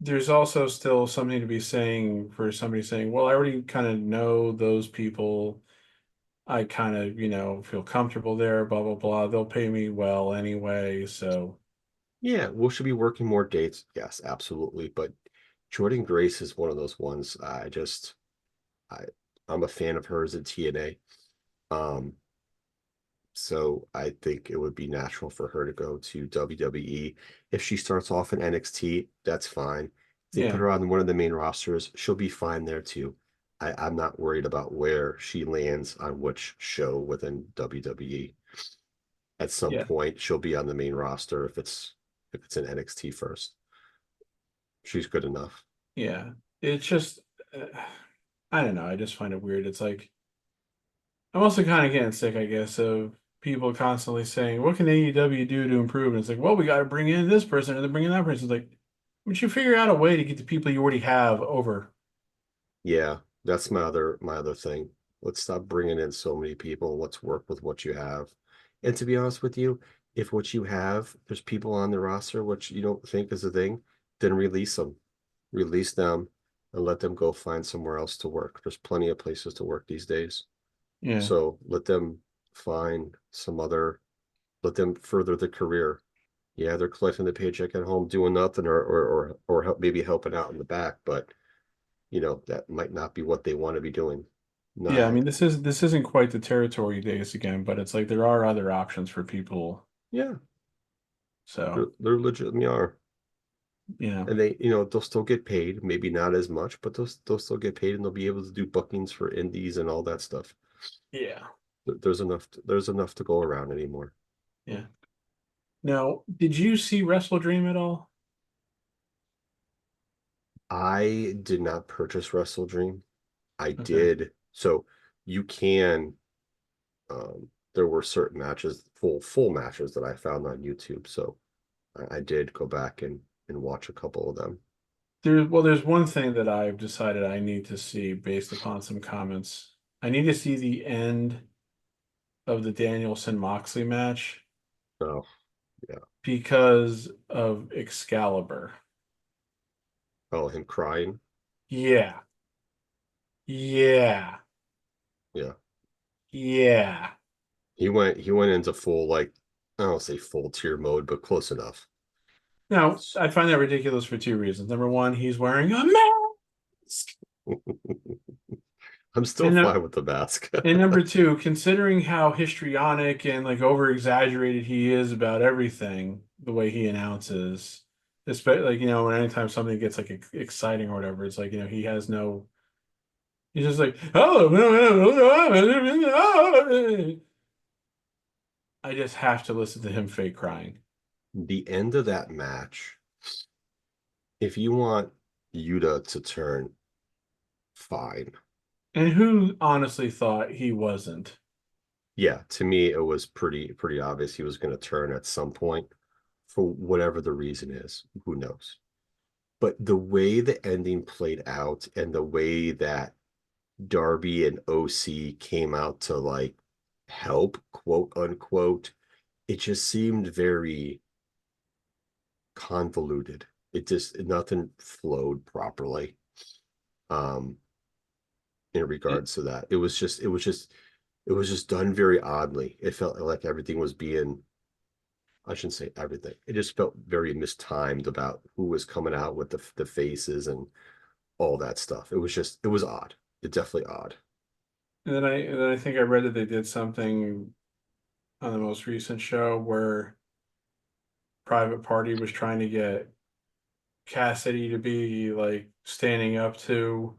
there's also still something to be saying for somebody saying, well, I already kind of know those people. I kind of, feel comfortable there, blah, blah, blah. They'll pay me well anyway. So, Yeah, we should be working more dates. Yes, absolutely. But Jordan Grace is one of those ones. I I'm a fan of hers in TNA. Um, So I think it would be natural for her to go to WWE. If she starts off in NXT, that's fine. If they put yeah, her on one of the main rosters, she'll be fine there too. I'm not worried about where she lands on which show within WWE. At some yeah, point, she'll be on the main roster if it's in NXT first. She's good enough. yeah. It's just, I don't know. I just find it weird. It's like, I'm also kind of getting sick, I guess, of people constantly saying, what can AEW do to improve? And it's like, well, we got to bring in this person and then bring in that person. It's like, but you figure out a way to get the people you already have over. Yeah, that's my other thing. Let's stop bringing in so many people. Let's work with what you have. And to be honest with you, if what you have, there's people on the roster which you don't think is a thing, then release them. Release them and let them go find somewhere else to work. There's plenty of places to work these days. Yeah, So let them find let them further the career. Yeah, they're collecting the paycheck at home doing nothing or maybe helping out in the back, but that might not be what they want to be doing. yeah. I Not, mean, this isn't quite the territory days again, but it's like there are other options for people. yeah, So, they're legitimately are. yeah, And they'll still get paid, maybe not as much, but they'll still get paid and they'll be able to do bookings for indies and all that stuff. yeah, There's enough to go around anymore. yeah. Now, did you see Wrestle Dream at all? I did not purchase Wrestle Dream. I Okay. did. So you can there were certain matches, full matches that I found on YouTube. So I did go back and watch a couple of them. There's one thing that I've decided I need to see based upon some comments. I need to see the end of the Danielson Moxley match Oh, yeah. because of Excalibur. Oh, him crying. Yeah. Yeah. Yeah. Yeah. He went into full, like, I don't say full tier mode, but close enough. Now, I find that ridiculous for two reasons. Number one, he's wearing a mask. I'm still And fine with the mask. And number two, considering how histrionic and like over exaggerated he is about everything, the way he announces, especially like, when anytime something gets like exciting or whatever, it's like, he has no, he's just like, oh, I just have to listen to him fake crying. The end of that match, if you want Yuta to turn, fine. And who honestly thought he wasn't? Yeah, to me it was pretty obvious he was going to turn at some point for whatever the reason is. Who knows? But the way the ending played out and the way that Darby and OC came out to like help, quote unquote, it just seemed very convoluted. It just nothing flowed properly. Um, in regards to that. It was just done very oddly. It felt like everything was being, I shouldn't say everything. It just felt very mistimed about who was coming out with the faces and all that stuff. It was odd. It's definitely odd. And then I think I read that they did something on the most recent show where Private Party was trying to get Cassidy to be like standing up to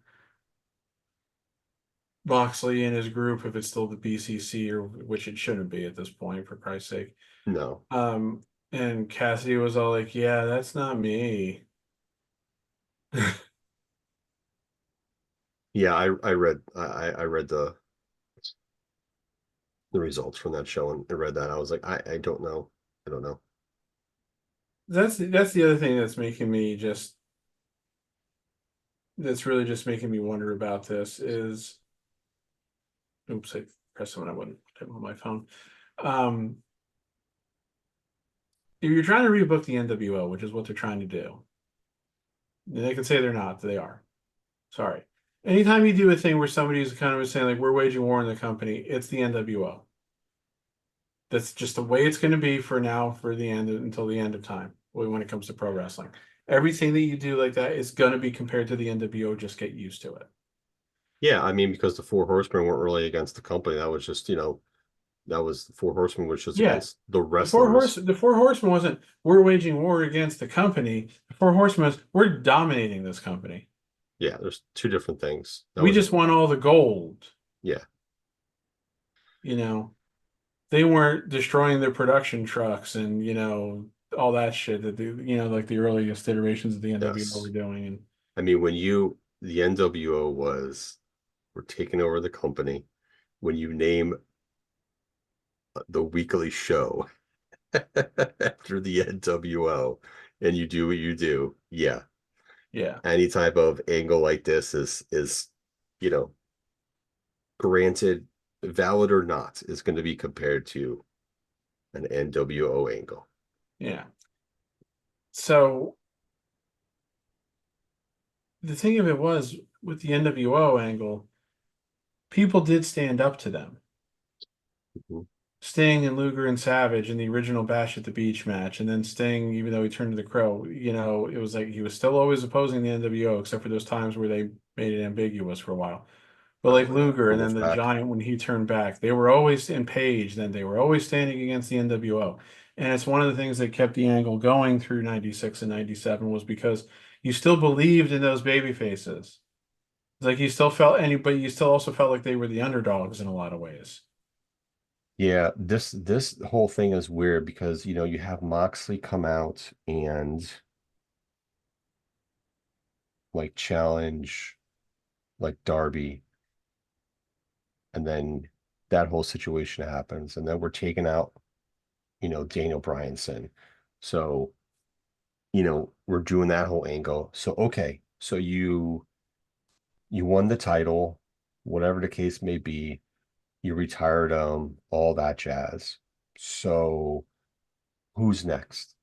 Moxley and his group if it's still the BCC, or which it shouldn't be at this point, for Christ's sake. No. Um, and Cassidy was all like, "Yeah, that's not me." Yeah, I read the results from that show and I read that. I was like, I don't know. I don't know. That's the other thing that's really just making me wonder about this is, oops, I pressed someone I wouldn't type on my phone. Um, if you're trying to rebook the NWO, which is what they're trying to do, and they can say they're not, they are. Sorry. Anytime you do a thing where somebody's kind of saying like we're waging war on the company, it's the NWO. That's just the way it's going to be for now, for the end until the end of time. When it comes to pro wrestling, everything that you do like that is going to be compared to the NWO. Just get used to it. Yeah, I mean, because the Four Horsemen weren't really against the company. That was just, that was the Four Horsemen was just Yeah, against the wrestlers. The four horsemen wasn't we're waging war against the company. The four horsemen was we're dominating this company. Yeah, there's two different things. That We was just want all the gold. yeah. You know, they weren't destroying their production trucks and all that shit that like the earliest iterations of the NWO were Yes. doing. And I mean, the NWO were taking over the company. When you name the weekly show after the NWO and you do what you do, yeah, yeah, any type of angle like this is, you know, granted, valid or not, is going to be compared to an NWO angle. yeah. So the thing of it was with the NWO angle, people did stand up to them. Mhm. Sting and Luger and Savage in the original Bash at the Beach match, and then Sting, even though he turned to the Crow, it was like he was still always opposing the NWO, except for those times where they made it ambiguous for a while. But like Oh yeah, Luger the and then the Wolfpack. Giant when he turned back, they were always in Page, then they were always standing against the NWO. And it's one of the things that kept the angle going through 96 and 97 was because you still believed in those baby faces. It's like you still felt but you still also felt like they were the underdogs in a lot of ways. Yeah, this whole thing is weird because you have Moxley come out and like challenge like Darby, and then that whole situation happens, and then we're taking out, Daniel Bryanson. So, we're doing that whole angle. So, okay, so you won the title, whatever the case may be, you retired all that jazz. So, who's next?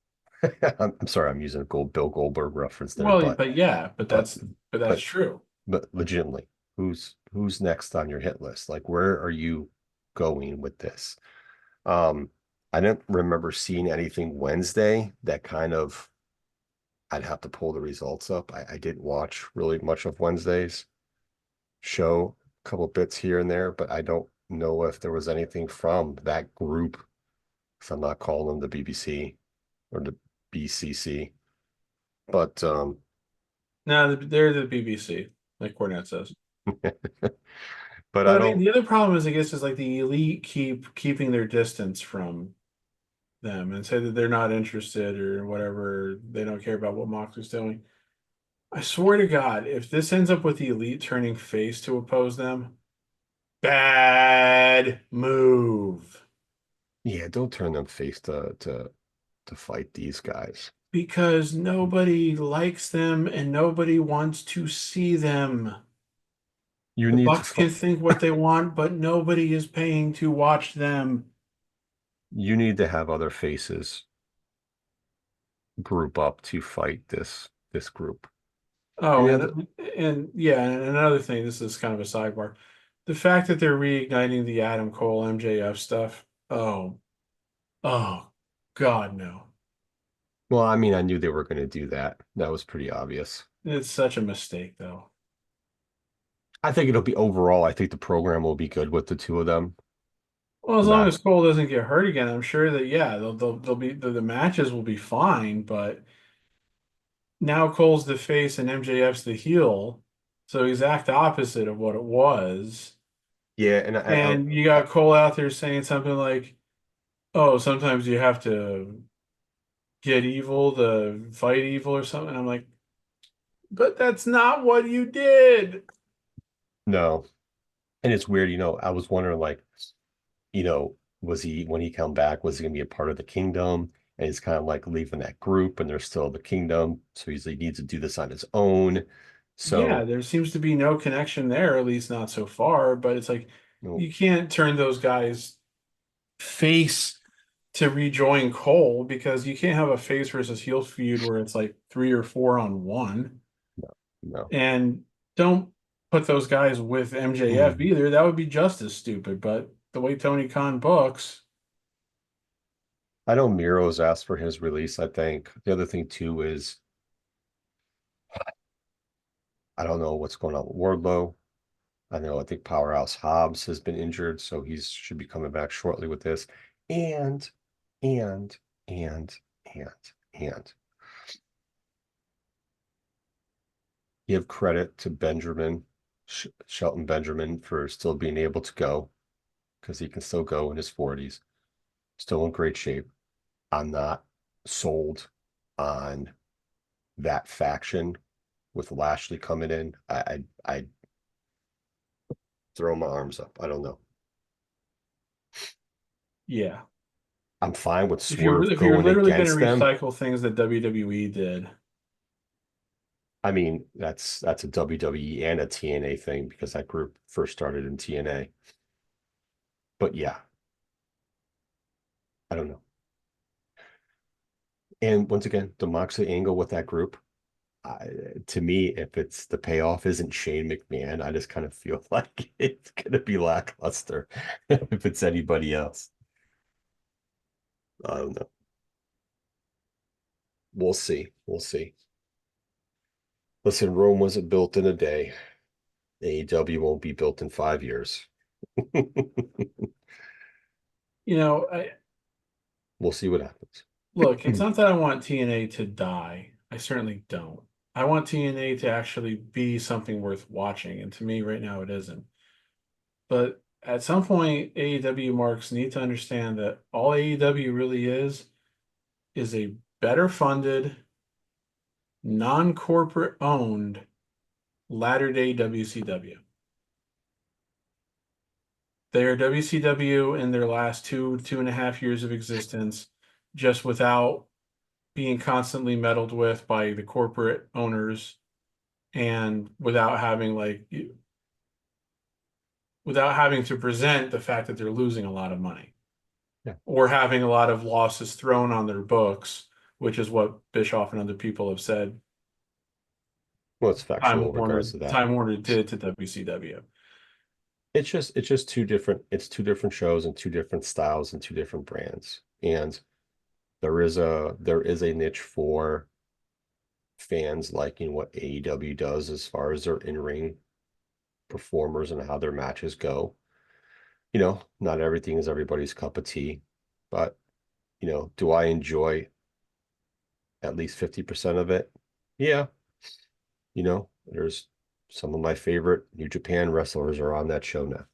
I'm sorry, I'm using a Bill Goldberg reference there, Well, but but yeah, but but that's but true. but legitimately, who's next on your hit list? Like, where are you going with this? Um, I didn't remember seeing anything Wednesday that kind of I'd have to pull the results up. I didn't watch really much of Wednesday's show, a couple bits here and there, but I don't know if there was anything from that group. So I'm not calling them the BBC or the BCC, but No, they're the BBC, like Cornette says. but I But I mean, don't. the other problem is, I guess, is like the elite keeping their distance from them and say that they're not interested or whatever. They don't care about what Moxley's doing. I swear to God, if this ends up with the elite turning face to oppose them, bad move. Yeah, don't turn them face to fight these guys. Because nobody likes them and nobody wants to see them. You The need to Bucks fight. can think what they want, but nobody is paying to watch them. You need to have other faces group up to fight this group. Oh, And the other, and yeah, and another thing, this is kind of a sidebar. The fact that they're reigniting the Adam Cole MJF stuff. Oh, God, no. well, I mean, I knew they were going to do that. That was pretty obvious. It's such a mistake, though. I think it'll be overall. I think the program will be good with the two of them. Well, as long Not, as Cole doesn't get hurt again, I'm sure that yeah, they'll be the matches will be fine, but now Cole's the face and MJF's the heel, so exact opposite of what it was. yeah, and I, And you got Cole out there saying something like, "Oh, sometimes you have to get evil to fight evil or something." I'm like, "But that's not what you did." no, and it's weird. I was wondering, like, was he when he come back, was he going to be a part of the kingdom? And he's kind of like leaving that group, and they're still the kingdom, so he needs to do this on his own. Yeah, So, there seems to be no connection there, at least not so far, but it's like you know, you can't turn those guys face to rejoin Cole because you can't have a face versus heel feud where it's like 3 or 4 on 1. no. And don't put those guys with MJF Mm. either. That would be just as stupid. But the way Tony Khan books, I know Miro's asked for his release. I think the other thing too is I don't know what's going on with Wardlow. I think Powerhouse Hobbs has been injured, so he should be coming back shortly with this. And, and, and, and give credit to Shelton Benjamin for still being able to go because he can still go in his 40s, still in great shape. I'm not sold on that faction with Lashley coming in. I throw my arms up. I don't know. yeah. I'm fine with Swerve If you're going literally going to against them. recycle things that WWE did, I mean, that's a WWE and a TNA thing because that group first started in TNA. But yeah, I don't know. And once again, the Moxley angle with that group, I, to me, if it's the payoff isn't Shane McMahon, I just kind of feel like it's gonna be lackluster if it's anybody else. I don't know. We'll see. We'll see. Listen, Rome wasn't built in a day. AEW won't be built in 5 years. I We'll see what happens. look, it's not that I want TNA to die. I certainly don't. I want TNA to actually be something worth watching, and to me right now it isn't. But at some point, AEW marks need to understand that all AEW really is a better funded, non-corporate owned latter day WCW. They're WCW in their last 2.5 years of existence, just without being constantly meddled with by the corporate owners and without having to present the fact that they're losing a lot of money Yeah. or having a lot of losses thrown on their books, which is what Bischoff and other people have said Well, it's factual in regards to that. Time Warner did to WCW. It's just two different shows and two different styles and two different brands. And there is a niche for fans liking what AEW does as far as their in-ring performers and how their matches go. Not everything is everybody's cup of tea, but do I enjoy at least 50% of it? Yeah. There's some of my favorite New Japan wrestlers are on that show now.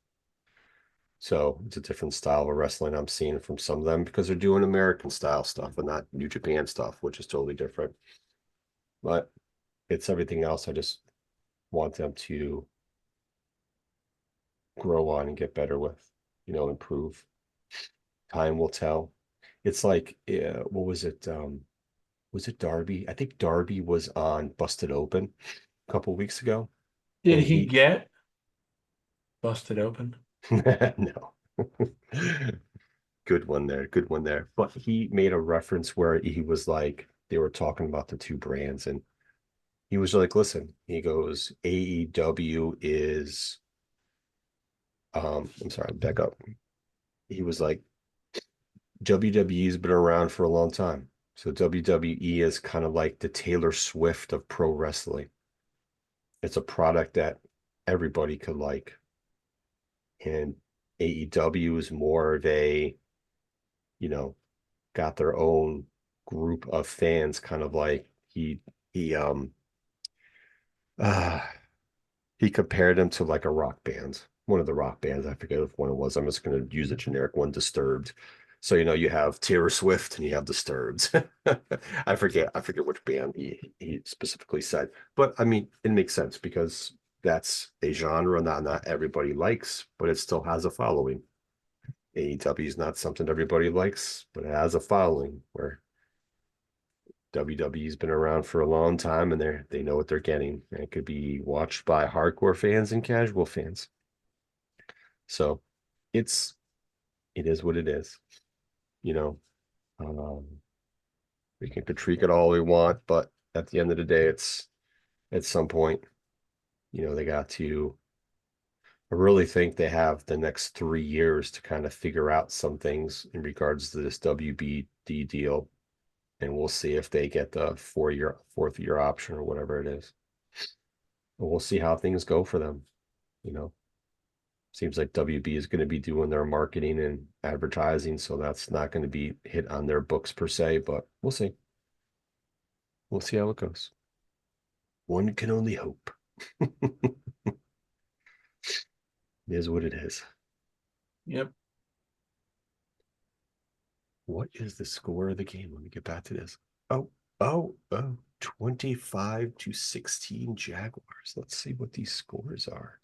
So it's a different style of wrestling I'm seeing from some of them because they're doing American style stuff and not New Japan stuff, which is totally different. But it's everything else. I just want them to grow on and get better with, improve. Time will tell. It's like, what was it? Was it Darby? I think Darby was on Busted Open a couple weeks ago, Did and he he get busted open? no. Good one there. Good one there. But he made a reference where he was like, they were talking about the two brands, and he was like, listen, he goes, AEW is, I'm sorry, back up. He was like, WWE's been around for a long time. So WWE is kind of like the Taylor Swift of pro wrestling. It's a product that everybody could like. And AEW is more of a, you know, got their own group of fans, kind of like he uh he compared him to like a rock band, one of the rock bands. I forget which one it was. I'm just going to use a generic one, Disturbed. So you have Taylor Swift and you have Disturbed. I forget which band he specifically said, but I mean it makes sense because that's a genre not everybody likes, but it still has a following. AEW is not something everybody likes, but it has a following. Where WWE's been around for a long time and they know what they're getting. And it could be watched by hardcore fans and casual fans. So it's it is what it is. You know, um, we can critique it all we want, but at the end of the day, it's at some point, they got to. I really think they have the next 3 years to kind of figure out some things in regards to this WBD deal, and we'll see if they get the fourth year option or whatever it is. And we'll see how things go for them. You know, seems like WB is going to be doing their marketing and advertising, so that's not going to be hit on their books per se, but we'll see. We'll see how it goes. One can only hope. It is what it is. Yep. What is the score of the game? Let me get back to this. Oh, oh, 25-16 Jaguars. Let's see what these scores are.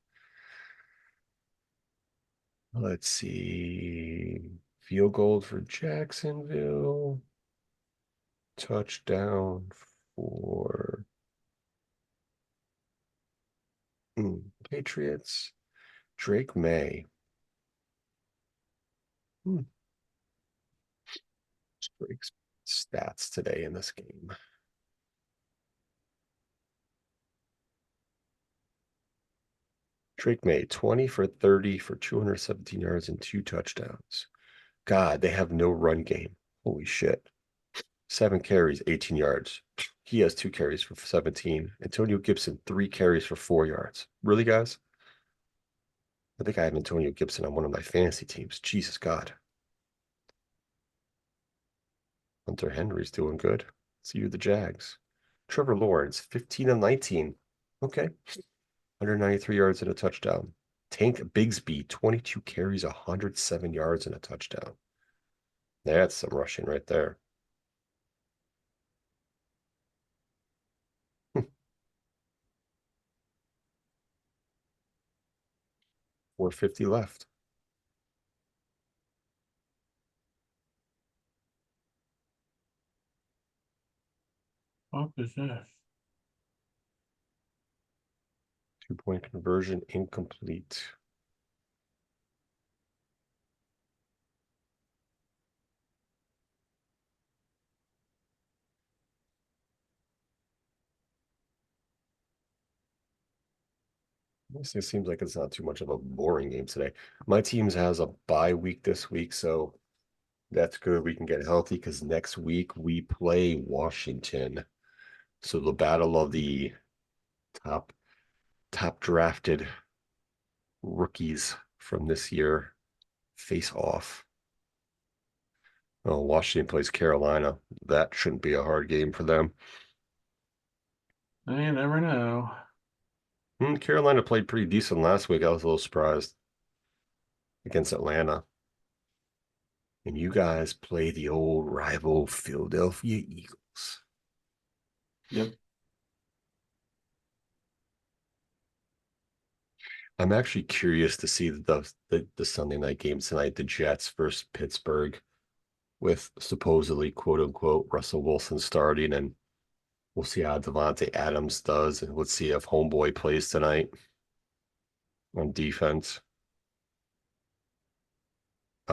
Let's see. Field goal for Jacksonville. Touchdown for Patriots. Drake May. Hmm. Drake's stats today in this game. Drake May, 20 for 30 for 217 yards and two touchdowns. God, they have no run game. Holy shit. 7 carries, 18 yards. He has 2 carries for 17. Antonio Gibson, 3 carries for 4 yards. Really, guys? I think I have Antonio Gibson on one of my fantasy teams. Jesus God. Hunter Henry's doing good. See you, the Jags. Trevor Lawrence, 15 of 19. Okay. 193 yards and a touchdown. Tank Bigsby, 22 carries, 107 yards and a touchdown. That's some rushing right there. 450 left. Fuck is this? 2-point conversion incomplete. It seems like it's not too much of a boring game today. My team's has a bye week this week, so that's good. We can get healthy because next week we play Washington. So the battle of the top top drafted rookies from this year face off. Oh, Washington plays Carolina. That shouldn't be a hard game for them. You never know. Carolina played pretty decent last week. I was a little surprised against Atlanta. And you guys play the old rival Philadelphia Eagles. Yep. I'm actually curious to see the Sunday night game tonight, the Jets versus Pittsburgh, with supposedly quote unquote Russell Wilson starting, and we'll see how Devontae Adams does, and let's see if Homeboy plays tonight on defense.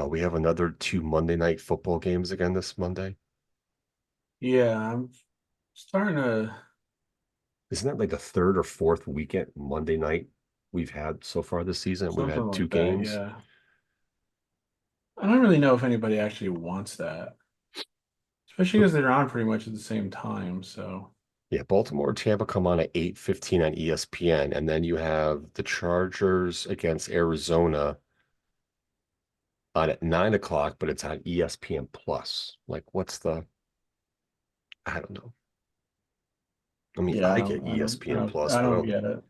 We have another two Monday night football games again this Monday. Yeah, I'm starting to Isn't that like the third or fourth weekend Monday night we've had so far this season? We've something had two like that. games. Yeah. I don't really know if anybody actually wants that, especially because they're on pretty much at the same time. So, Yeah, Baltimore and Tampa come on at 8:15 on ESPN, and then you have the Chargers against Arizona on at 9 o'clock, but it's on ESPN Plus. Like, what's the I don't know. I mean, yeah, I get ESPN Plus, I but don't get it.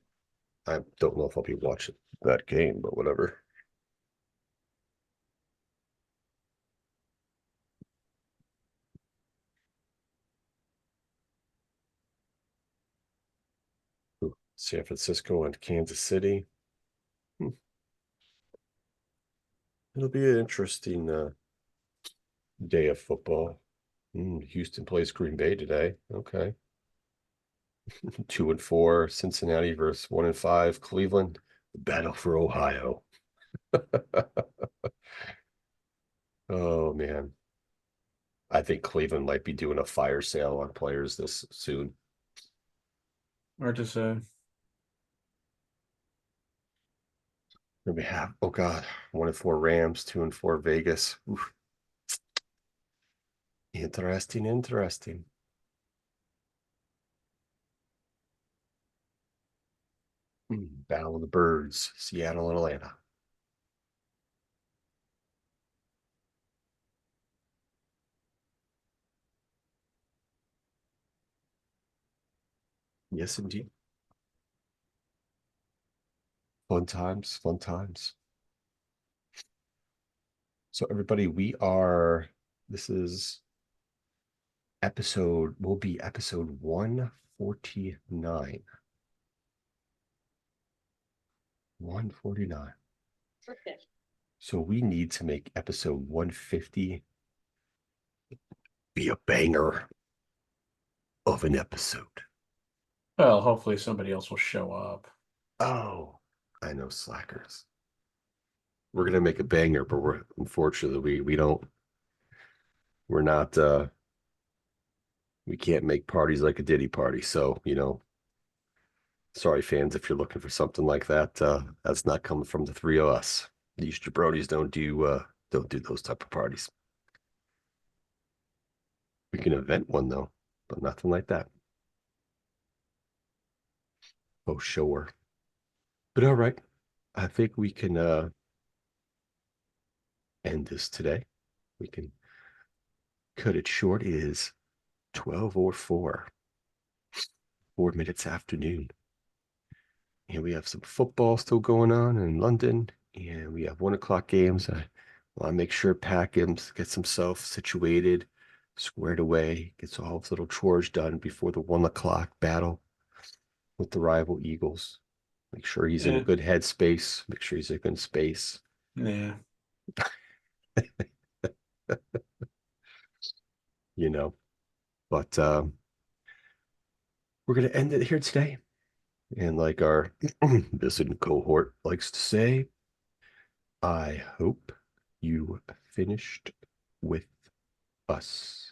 I don't know if I'll be watching that game, but whatever. Ooh, San Francisco and Kansas City. Hmm. It'll be an interesting day of football. Houston plays Green Bay today. Okay. 2-4, Cincinnati versus 1-5, Cleveland. Battle for Ohio. Oh man. I think Cleveland might be doing a fire sale on players this soon. Hard to say. And we have, oh God, 1-4 Rams, 2-4 Vegas. Oof. Interesting, interesting. Battle of the Birds, Seattle and Atlanta. Yes, indeed. Fun times, fun times. So everybody, this is will be episode 149. 149. So we need to make episode 150 be a banger of an episode. Well, hopefully somebody else will show up. Oh, I know slackers. We're gonna make a banger, but we're unfortunately we don't we're not we can't make parties like a Diddy party. So, sorry fans if you're looking for something like that. That's not coming from the three of us. These jabronis don't do those type of parties. We can invent one though, but nothing like that. Oh, sure. But all right. I think we can end this today. We can cut it short. It is 12:04, 4 minutes after noon. And we have some football still going on in London. And we have 1 o'clock games. I want to make sure Pat gets himself situated, squared away, gets all his little chores done before the 1 o'clock battle with the rival Eagles. Make sure he's in a Yeah, good headspace. Make sure he's in a good space. yeah. you know. But we're going to end it here today. And like our visiting cohort likes to say, I hope you finished with us.